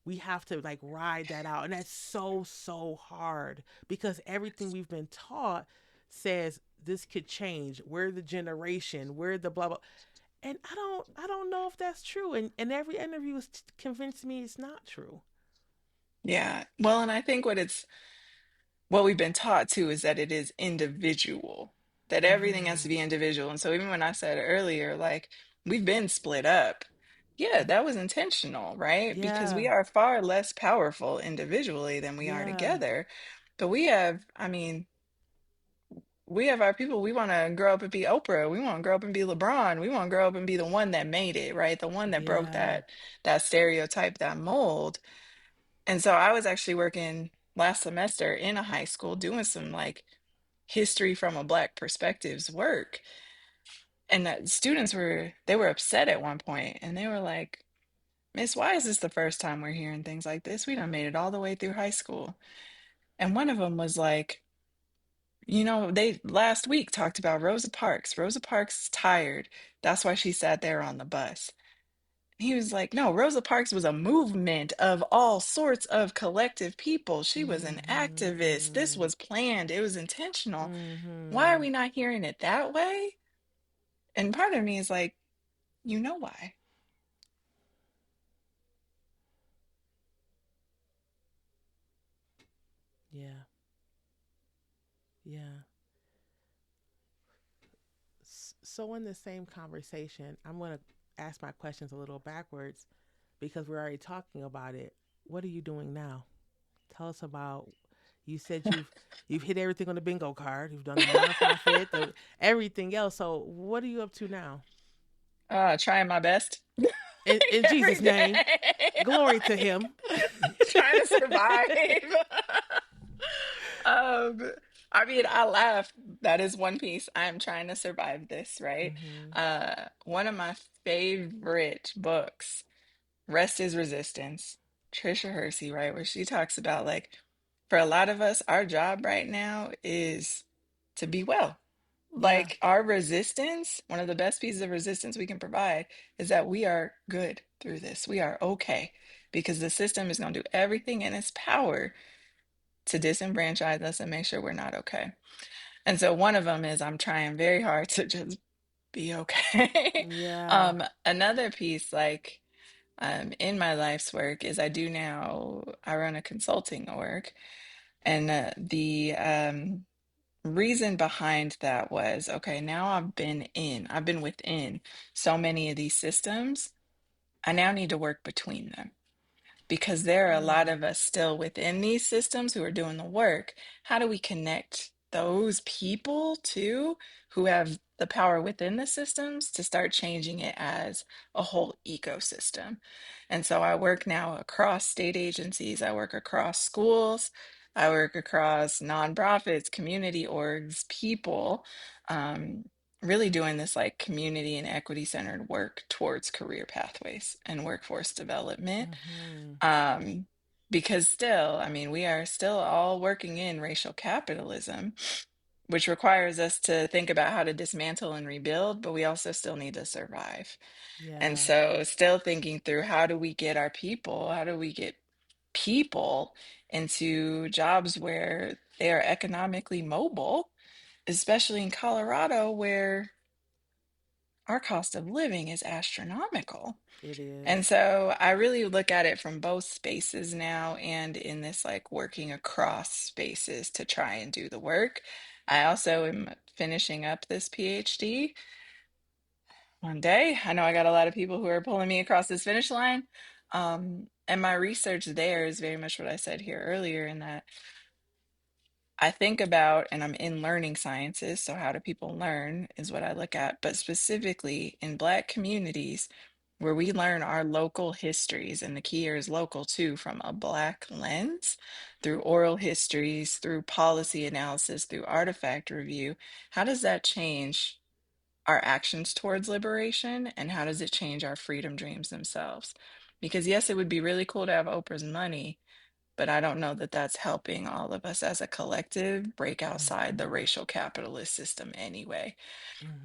We have to like ride that out. And that's so, so hard because everything we've been taught says this could change. We're the generation. We're the blah blah. And I don't know if that's true. And every interview has convinced me it's not true. Yeah. Well, and I think what we've been taught too is that it is individual, that everything has to Mm-hmm. be individual. And so even when I said earlier, like we've been split up, yeah, that was intentional, right? Because we Yeah. are far less powerful individually than we are Yeah. together. But we have, I mean, we have our people. We want to grow up and be Oprah. We want to grow up and be LeBron. We want to grow up and be the one that made it, right? The one that broke Yeah. that stereotype, that mold. And so I was actually working last semester in a high school doing some like history from a Black perspectives work. And that students they were upset at one point and they were like, Miss, why is this the first time we're hearing things like this? We done made it all the way through high school. And one of them was like, they last week talked about Rosa Parks. Rosa Parks is tired. That's why she sat there on the bus. He was like, no, Rosa Parks was a movement of all sorts of collective people. She was an activist. This Mm-hmm. was planned. It was intentional. Why are Mm-hmm. we not hearing it that way? And part of me is like, you know why? Yeah. Yeah. So in the same conversation, I'm going to ask my questions a little backwards because we're already talking about it. What are you doing now? Tell us about. You said you've hit everything on the bingo card. You've done the nonprofit, everything else. So what are you up to now? Trying my best In every Jesus' name, day. glory to Him. Trying to survive. Um, I mean, I laugh. That is one piece. I'm trying to survive this, right? Mm-hmm. One of my favorite books, Rest is Resistance, Trisha Hersey, right? Where she talks about like, for a lot of us, our job right now is to be well. Yeah. Like our resistance, one of the best pieces of resistance we can provide is that we are good through this. We are okay because the system is going to do everything in its power to disenfranchise us and make sure we're not okay. And so one of them is I'm trying very hard to just be okay. Yeah. Another piece, like in my life's work, is I run a consulting org, and the reason behind that was, okay, now I've been within so many of these systems. I now need to work between them because there are a lot Mm. of us still within these systems who are doing the work. How do we connect those people too, who have the power within the systems to start changing it as a whole ecosystem? And so I work now across state agencies, I work across schools, I work across nonprofits, community orgs, people, um, really doing this like community and equity centered work towards career pathways and workforce development. Mm-hmm. Um, because still, I mean, we are still all working in racial capitalism, which requires us to think about how to dismantle and rebuild, but we also still need to survive. And Yeah. so, still thinking through how do we get people into jobs where they are economically mobile, especially in Colorado, where our cost of living is astronomical. It And is. so I really look at it from both spaces now and in this like working across spaces to try and do the work. I also am finishing up this PhD one day. I know I got a lot of people who are pulling me across this finish line. And my research there is very much what I said here earlier, in that I think about, and I'm in learning sciences, so how do people learn is what I look at, but specifically in Black communities where we learn our local histories, and the key here is local too, from a Black lens, through oral histories, through policy analysis, through artifact review. How does that change our actions towards liberation, and how does it change our freedom dreams themselves? Because yes, it would be really cool to have Oprah's money, but I don't know that that's helping all of us as a collective break outside the Mm-hmm. racial capitalist system anyway.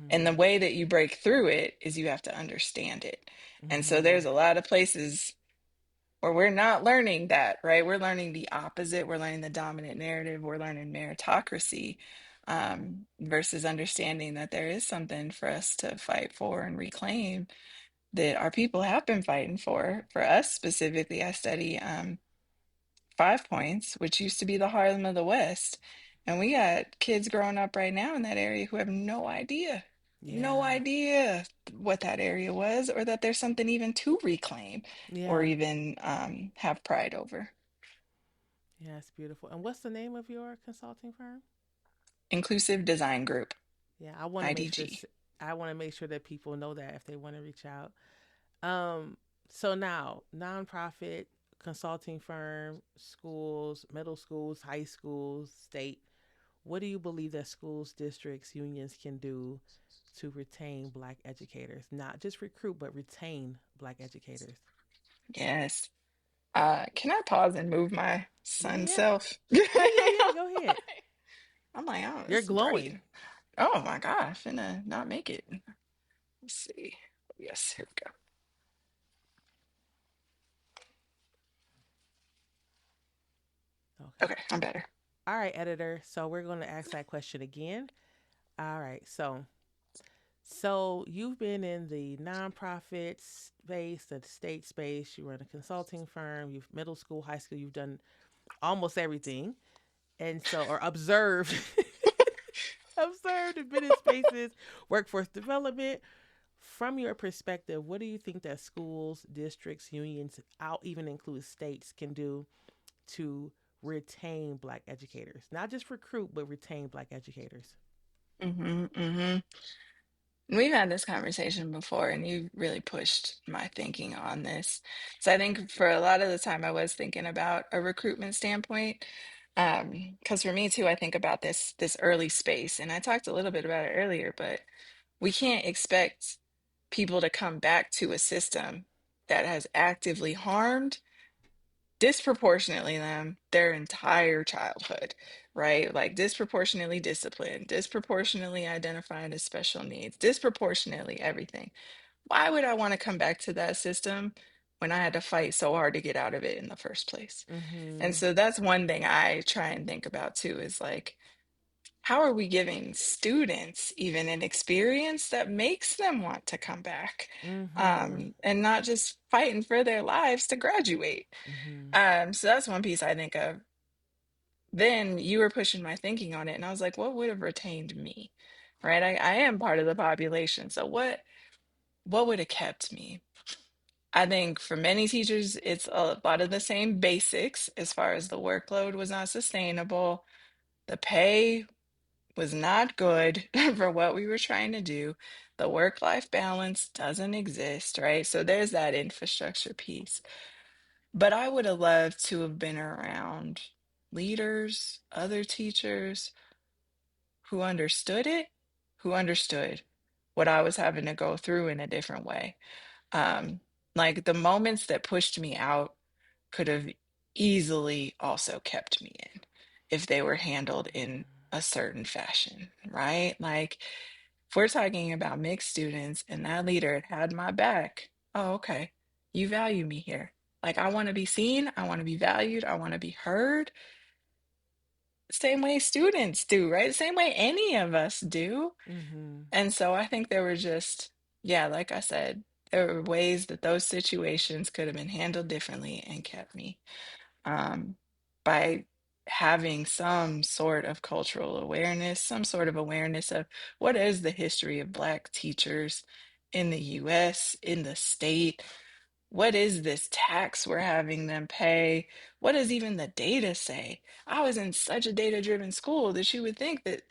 And Mm-hmm. the way that you break through it is you have to understand it. And so Mm-hmm. there's a lot of places where we're not learning that, right? We're learning the opposite. We're learning the dominant narrative. We're learning meritocracy, versus understanding that there is something for us to fight for and reclaim that our people have been fighting for. For us specifically, I study Five Points, which used to be the Harlem of the West. And we got kids growing up right now in that area who have no Yeah. idea what that area was, or that there's something even to reclaim or Yeah. even have pride over. Yeah, it's beautiful. And what's the name of your consulting firm? Inclusive Design Group, Yeah, I want to make sure IDG. I want to make sure that people know that if they want to reach out. Um, so now, nonprofit consulting firm, schools, middle schools, high schools, state. What do you believe that schools, districts, unions can do to retain Black educators? Not just recruit, but retain Black educators. Yes. Can I pause and move my Yeah, sun yeah, self? yeah, yeah, yeah. Go ahead. I'm like, oh, You're this is bright. glowing. Oh my gosh, finna not make it. Let's see. Yes, here we go. Okay. Okay, I'm better. All right, editor. So we're going to ask that question again. All right. So you've been in the nonprofit space, the state space. You run a consulting firm. You've middle school, high school. You've done almost everything, and so or observed, observed and been in spaces, workforce development. From your perspective, what do you think that schools, districts, unions, out even include states, can do to retain Black educators? Not just recruit, but retain Black educators. Mm-hmm. We've had this conversation before, and you really pushed my thinking on this. So I think for a lot of the time, I was thinking about a recruitment standpoint. Because for me too, I think about this early space, and I talked a little bit about it earlier, but we can't expect people to come back to a system that has actively harmed disproportionately them their entire childhood, right? Like disproportionately disciplined, disproportionately identified as special needs, disproportionately everything. Why would I want to come back to that system when I had to fight so hard to get out of it in the first place. And Mhm. so that's one thing I try and think about too is like, how are we giving students even an experience that makes them want to come back, Mhm. and not just fighting for their lives to graduate? Mhm. So that's one piece I think of. Then you were pushing my thinking on it, and I was like, what would have retained me? Right? I am part of the population. So what would have kept me? I think for many teachers, it's a lot of the same basics as far as the workload was not sustainable. The pay was not good for what we were trying to do. The work-life balance doesn't exist, right? So there's that infrastructure piece. But I would have loved to have been around leaders, other teachers who understood it, who understood what I was having to go through in a different way. Um, like the moments that pushed me out could have easily also kept me in if they were handled in a certain fashion, right? Like if we're talking about mixed students and that leader had my back, oh, okay, you value me here. Like I want to be seen, I want to be valued, I want to be heard. Same way students do, right? Same way any of us do. Mhm. And so I think there were just, yeah, like I said, there were ways that those situations could have been handled differently and kept me, um, by having some sort of cultural awareness, some sort of awareness of what is the history of Black teachers in the US, in the state. What is this tax we're having them pay? What does even the data say? I was in such a data-driven school that you would think that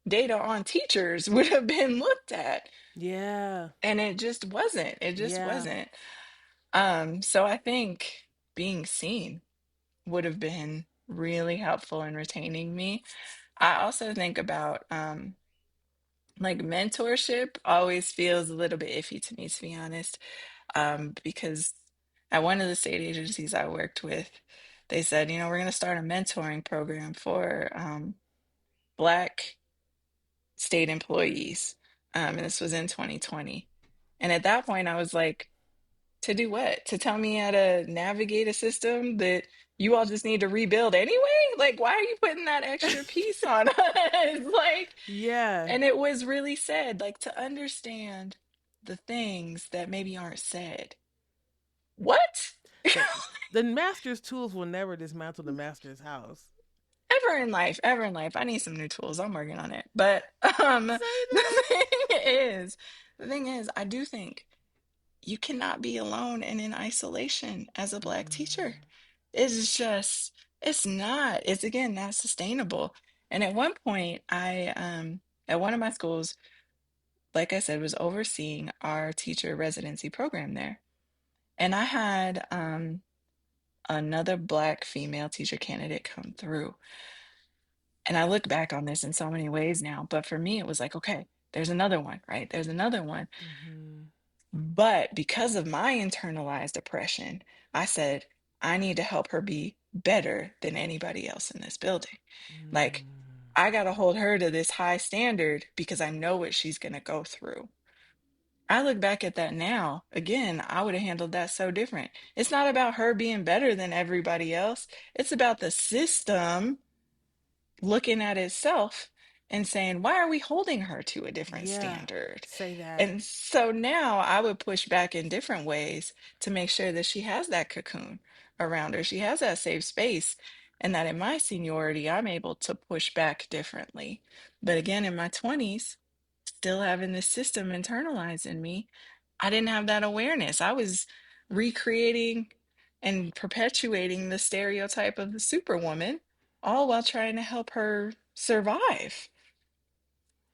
data on teachers would have been looked at, Yeah. and it just wasn't. It just Yeah. wasn't. So I think being seen would have been really helpful in retaining me. I also think about like mentorship always feels a little bit iffy to me, to be honest, because at one of the state agencies I worked with, they said, we're going to start a mentoring program for Black state employees. And this was in 2020. And at that point, I was like, to do what? To tell me how to navigate a system that you all just need to rebuild anyway? Like, why are you putting that extra piece on us? Like, Yeah. and it was really said, like, to understand the things that maybe aren't said. What? The the master's tools will never dismantle the master's house. Ever in life, I need some new tools. I'm working on it. But Say the that. is, the thing is, I do think you cannot be alone and in isolation as a Black teacher. Mhm. It's just, it's not. It's again not sustainable. And at one point, I at one of my schools, like I said, was overseeing our teacher residency program there. And I had another Black female teacher candidate come through. And I look back on this in so many ways now, but for me, it was like, okay, there's another one, right? There's another one. Mhm. But because of my internalized oppression, I said, I need to help her be better than anybody else in this building. Like, Mm. I got to hold her to this high standard because I know what she's going to go through. I look back at that now, again, I would have handled that so different. It's not about her being better than everybody else, it's about the system looking at itself and saying, why are we holding her to a different Yeah. standard? Say that. And so now I would push back in different ways to make sure that she has that cocoon around her. She has that safe space. And that in my seniority, I'm able to push back differently. But again, in my 20s, still having this system internalized in me, I didn't have that awareness. I was recreating and perpetuating the stereotype of the superwoman, all while trying to help her survive.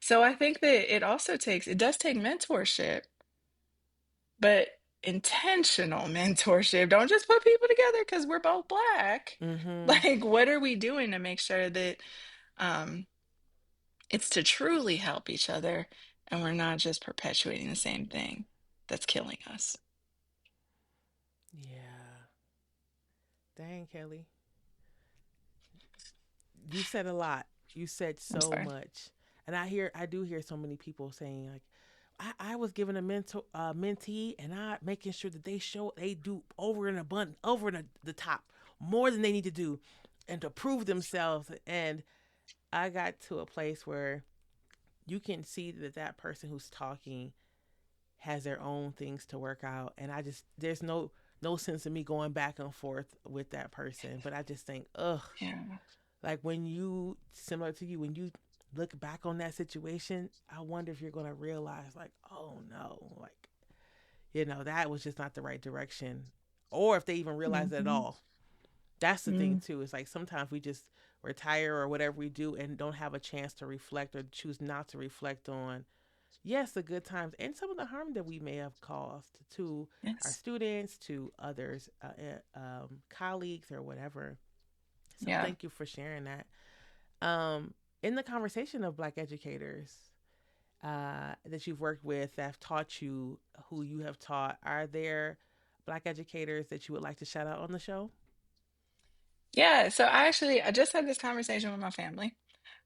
So I think that it does take mentorship, but intentional mentorship. Don't just put people together because we're both Black. Mhm. Like, what are we doing to make sure that um, it's to truly help each other and we're not just perpetuating the same thing that's killing us? Yeah. Dang, Kelly. You said a lot. You said I'm so sorry. much. And I do hear so many people saying like, I was given a mentor, mentee, and I making sure that they do over and abundant, over the top, more than they need to do, and to prove themselves. And I got to a place where you can see that that person who's talking has their own things to work out, and I just there's no sense in me going back and forth with that person. But I just think, ugh, Yeah. like when you similar to you when you look back on that situation, I wonder if you're gonna realize like, oh no, like that was just not the right direction, or if they even realize it at Mm-hmm. all. That's the thing Mm, too. It's like sometimes we just retire or whatever we do and don't have a chance to reflect or choose not to reflect on yes, the good times and some of the harm that we may have caused to our yes. students, to others, colleagues, or whatever. So Yeah. thank you for sharing that. Um, in the conversation of Black educators that you've worked with that have taught you who you have taught, are there Black educators that you would like to shout out on the show? Yeah. So I just had this conversation with my family.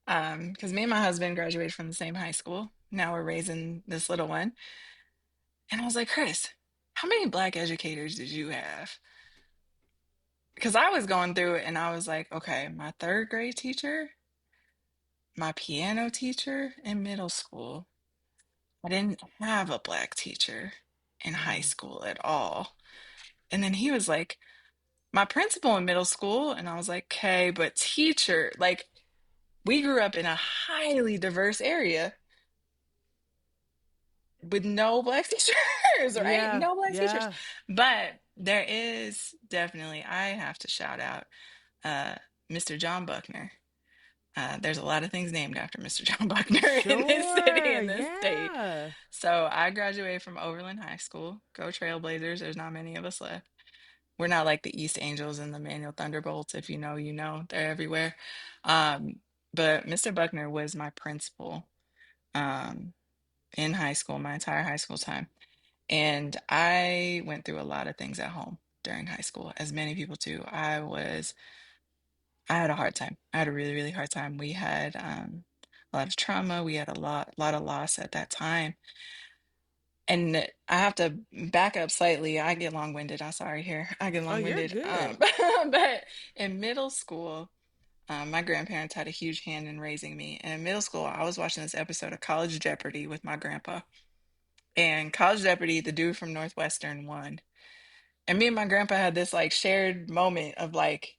Because me and my husband graduated from the same high school. Now we're raising this little one. And I was like, Chris, how many Black educators did you have? Because I was going through it and I was like, okay, my third grade teacher, my piano teacher in middle school. I didn't have a Black teacher in high Mm. school at all. And then he was like, my principal in middle school. And I was like, okay, but teacher, like, we grew up in a highly diverse area with no Black teachers, right? Yeah, No Black teachers. yeah. But there is definitely, I have to shout out uh, Mr. John Buckner. There's a lot of things named after Mr. John Buckner in this city, Sure, in this state. yeah. So I graduated from Overland High School. Go Trailblazers. There's not many of us left. We're not like the East Angels and the Manual Thunderbolts. If you know, you know. They're everywhere. Um, but Mr. Buckner was my principal um, in high school, my entire high school time. And I went through a lot of things at home during high school, as many people do. I had a hard time. I had a really, really hard time. We had a lot of trauma. We had lot of loss at that time. And I have to back up slightly. I get long-winded. I'm sorry here. I get Oh, you're long-winded. good. But in middle school, my grandparents had a huge hand in raising me. And in middle school, I was watching this episode of College Jeopardy with my grandpa. And College Jeopardy, the dude from Northwestern won. And me and my grandpa had this like shared moment of like,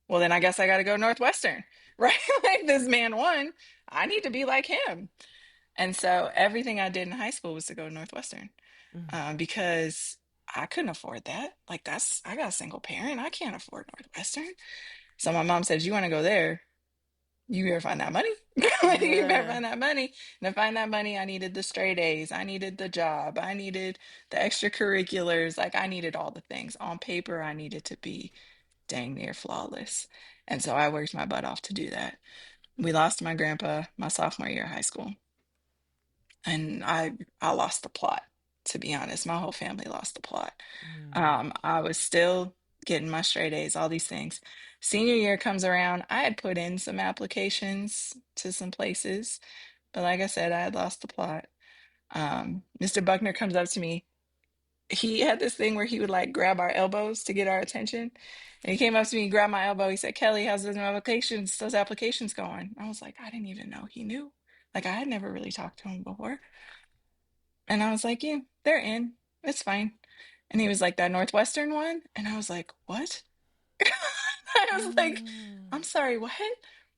well, then I guess I got to go Northwestern, right? Like this man won. I need to be like him. And so everything I did in high school was to go to Northwestern Mm. because I couldn't afford that. Like I got a single parent. I can't afford Northwestern. So my mom says, you want to go there? You better find that money. Like, you better Yeah. find that money. And to find that money, I needed the straight A's. I needed the job. I needed the extracurriculars. Like I needed all the things. On paper, I needed to be dang near flawless. And so I worked my butt off to do that. We lost my grandpa my sophomore year of high school. And I lost the plot, to be honest. My whole family lost the plot. Mm. I was still getting my straight A's, all these things. Senior year comes around. I had put in some applications to some places, but like I said, I had lost the plot. Mr. Buckner comes up to me. He had this thing where he would like grab our elbows to get our attention. And he came up to me, grabbed my elbow. He said, Kelly, how's those applications going? I was like, I didn't even know he knew. Like I had never really talked to him before. And I was like, yeah, they're in. It's fine. And he was like, that Northwestern one? And I was like, what? I was like, Mm. I'm sorry, what?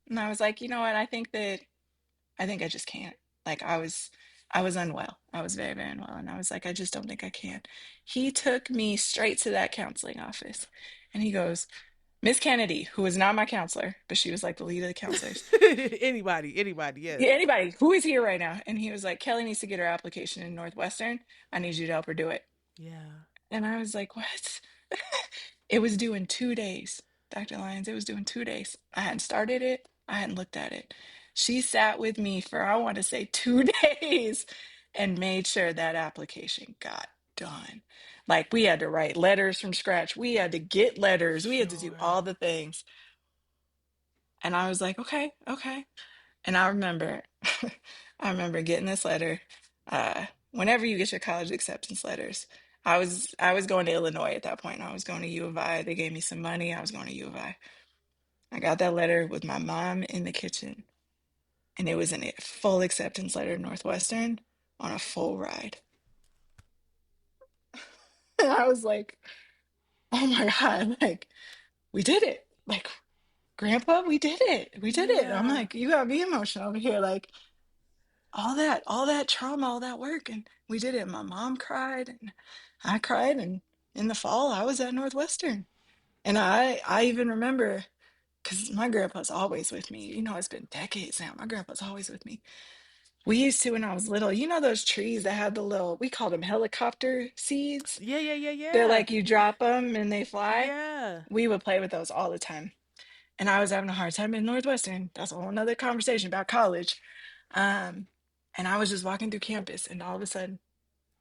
And I was like, you know what? I think I just can't. Like I was unwell. I was very, very unwell. And I was like, I just don't think I can. He took me straight to that counseling office. And he goes, Miss Kennedy, who was not my counselor, but she was like the lead of the counselors. Anybody, yes. Yeah, anybody who is here right now. And he was like, Kelly needs to get her application in Northwestern. I need you to help her do it. Yeah. And I was like, what? It was due in 2 days, Dr. Lyons. It was due in 2 days. I hadn't started it. I hadn't looked at it. She sat with me for, I want to say, 2 days and made sure that application got done. Like we had to write letters from scratch. We had to get letters. We had to do Sure. all the things. And I was like, okay, okay. And I remember, I remember getting this letter. whenever you get your college acceptance letters, I was going to Illinois at that point. I was going to U of I. They gave me some money. I was going to U of I. I got that letter with my mom in the kitchen, and it was a full acceptance letter to Northwestern on a full ride. And I was like, oh my God, like we did it. Like, Grandpa, we did it. We did it. I'm Yeah. like, you got me emotional over here. Like, all that trauma, all that work, and we did it. My mom cried and I cried, and in the fall I was at Northwestern. And I even remember because my grandpa's always with me. It's been decades now. My grandpa's always with me. We used to when I was little, those trees that had the little, we called them helicopter seeds. Yeah, yeah, yeah, They're yeah. like you drop them and they fly. Yeah. We would play with those all the time. And I was having a hard time in Northwestern. That's a whole nother conversation about college. Um, and I was just walking through campus, and all of a sudden,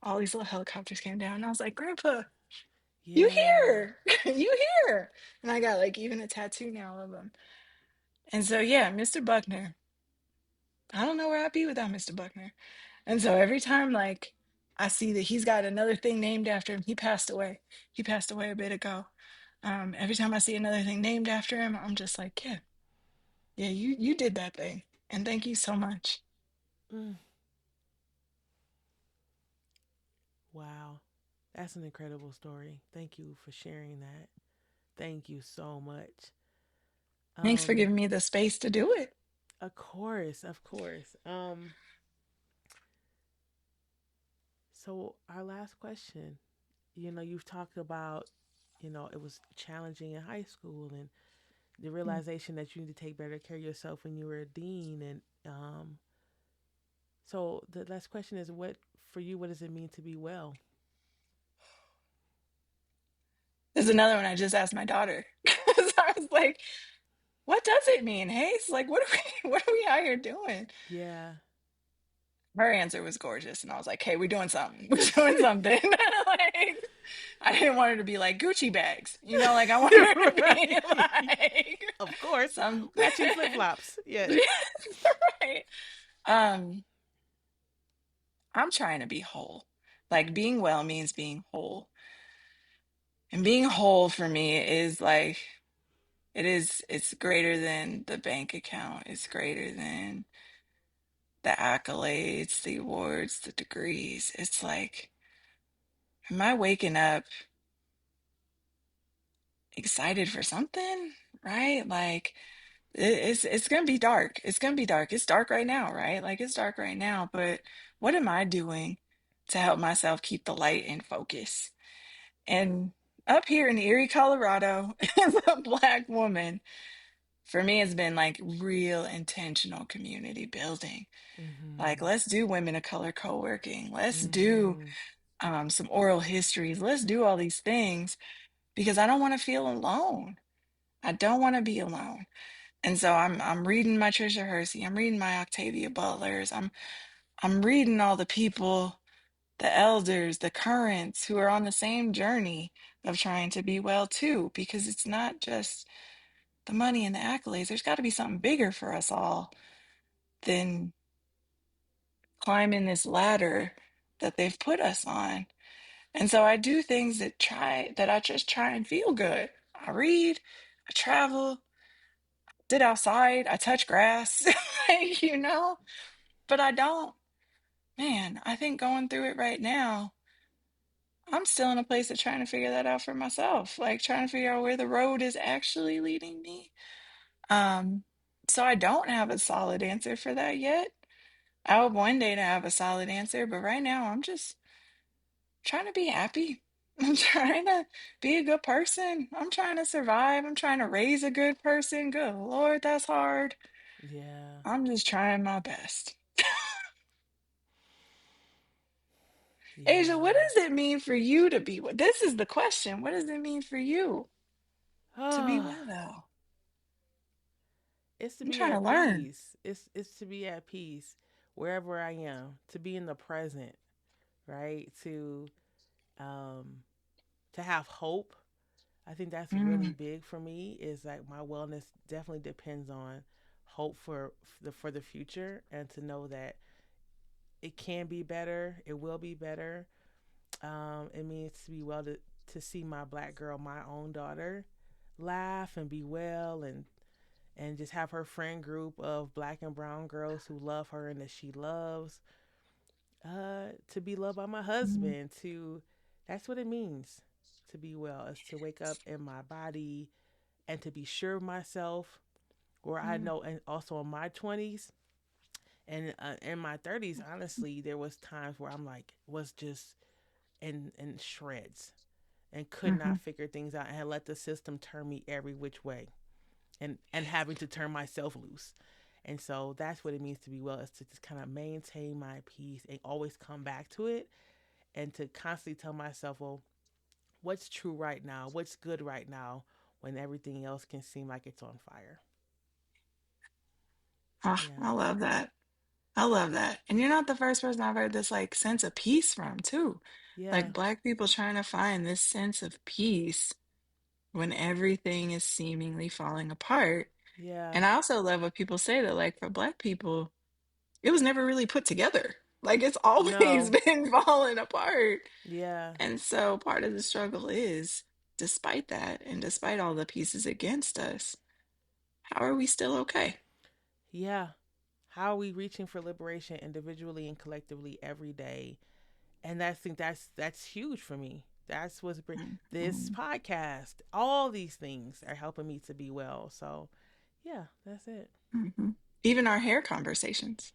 all these little helicopters came down. And I was like, Grandpa, you Yeah. here? You here? And I got like even a tattoo now of them. And so, yeah, Mr. Buckner, I don't know where I'd be without Mr. Buckner. And so every time, like, I see that he's got another thing named after him, he passed away. He passed away a bit ago. Every time I see another thing named after him, I'm just like, yeah, yeah, you did that thing. And thank you so much. Mm. Wow. That's an incredible story. Thank you for sharing that. Thank you so much. Thanks for Um, giving me the space to do it. of course, of course. So our last question, you've talked about, it was challenging in high school and the Mm. realization that you need to take better care of yourself when you were a dean. And so the last question is, what for you? What does it mean to be well? There's another one I just asked my daughter. So I was like, what does it mean? Hey, it's like, what are we what are we out here doing? Yeah. Her answer was gorgeous. And I was like, hey, we're doing something. We're doing something. Like, I didn't want her to be like Gucci bags, like I wanted her to be Right. like Of course, some matching flip flops. Yes. right. Um, I'm trying to be whole. Like being well means being whole. And being whole for me is like it's greater than the bank account. It's greater than the accolades, the awards, the degrees. It's like, am I waking up excited for something? Right? Like it's gonna be dark. It's gonna be dark. It's dark right now, right? Like it's dark right now, but what am I doing to help myself keep the light in focus? And up here in Erie, Colorado, as a Black woman, for me, it's been like real intentional community building. Like, Mhm. let's do women of color co-working. Let's do Mhm. some oral histories. Let's do all these things because I don't want to feel alone. I don't want to be alone. And so I'm reading my Trisha Hersey. I'm reading my Octavia Butlers. I'm reading all the people, the elders, the currents who are on the same journey of trying to be well too, because it's not just the money and the accolades. There's got to be something bigger for us all than climbing this ladder that they've put us on. And so I do things that I just try and feel good. I read, I travel, sit outside, I touch grass, like, but I don't, man, I think going through it right now, I'm still in a place of trying to figure that out for myself, like trying to figure out where the road is actually leading me. Um, so I don't have a solid answer for that yet. I hope one day to have a solid answer, but right now I'm just trying to be happy. I'm trying to be a good person. I'm trying to survive. I'm trying to raise a good person. Good Lord, that's hard. Yeah. I'm just trying my best. Asia, what Yeah. does it mean for you to be well? This is the question. What does it mean for you to be Oh, well? it's to I'm be trying to at learn. peace. It's to be at peace wherever I am. To be in the present, right? Um to have hope. I think that's really Mm, big for me. Is like my wellness definitely depends on hope for the future, and to know that it can be better. It will be better. It means to be well to see my black girl, my own daughter, laugh and be well and just have her friend group of black and brown girls who love her and that she loves. To be loved by my Mm-hmm. husband. To That's what it means to be well. Is to wake up in my body and to be sure of myself. Where I know, and also in my 20s and in my 30s, honestly, there was times where I'm like was just in shreds and could Mm-hmm. not figure things out and had let the system turn me every which way and having to turn myself loose. And so that's what it means to be well, is to just kind of maintain my peace and always come back to it and to constantly tell myself, well, what's true right now? What's good right now when everything else can seem like it's on fire? Oh, Yeah. I love that. I love that. And you're not the first person I've heard this like sense of peace from, too. Yeah. Like Black people trying to find this sense of peace when everything is seemingly falling apart. Yeah. And I also love what people say that, like, for Black people, it was never really put together. Like, it's always No. been falling apart. Yeah. And so part of the struggle is, despite that, and despite all the pieces against us, how are we still okay? Yeah. How are we reaching for liberation individually and collectively every day? And I think that's huge for me. That's what's this Mhm, podcast. All these things are helping me to be well. So, yeah, that's it. mhm. Even our hair conversations.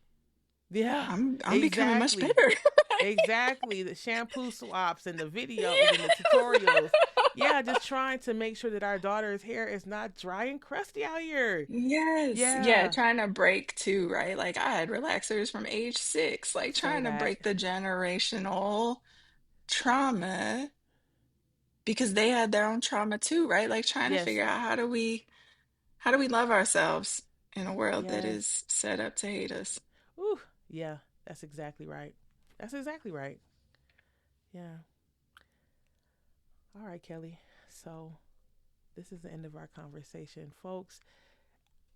Yeah, I'm becoming much exactly. better. Exactly. The shampoo swaps and the videos and the Yeah. tutorials. Yeah, just trying to make sure that our daughter's hair is not dry and crusty out here. Yes. Yeah, Yeah. trying to break too, right? Like I had relaxers from age 6, like Say trying to that. break the generational trauma because they had their own trauma too, right? Like trying to Yes. figure out how do we love ourselves in a world that Yes. is set up to hate us? Ooh, yeah. That's exactly right. That's exactly right. Yeah. All right, Kelly. So, this is the end of our conversation, folks.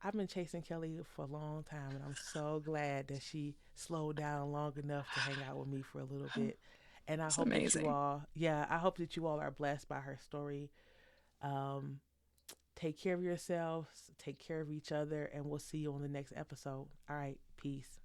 I've been chasing Kelly for a long time, and I'm so glad that she slowed down long enough to hang out with me for a little bit. And I It's hope that you amazing. all, yeah, I hope that you all are blessed by her story. Um, Take care of yourselves, take care of each other, and we'll see you on the next episode. All right, peace.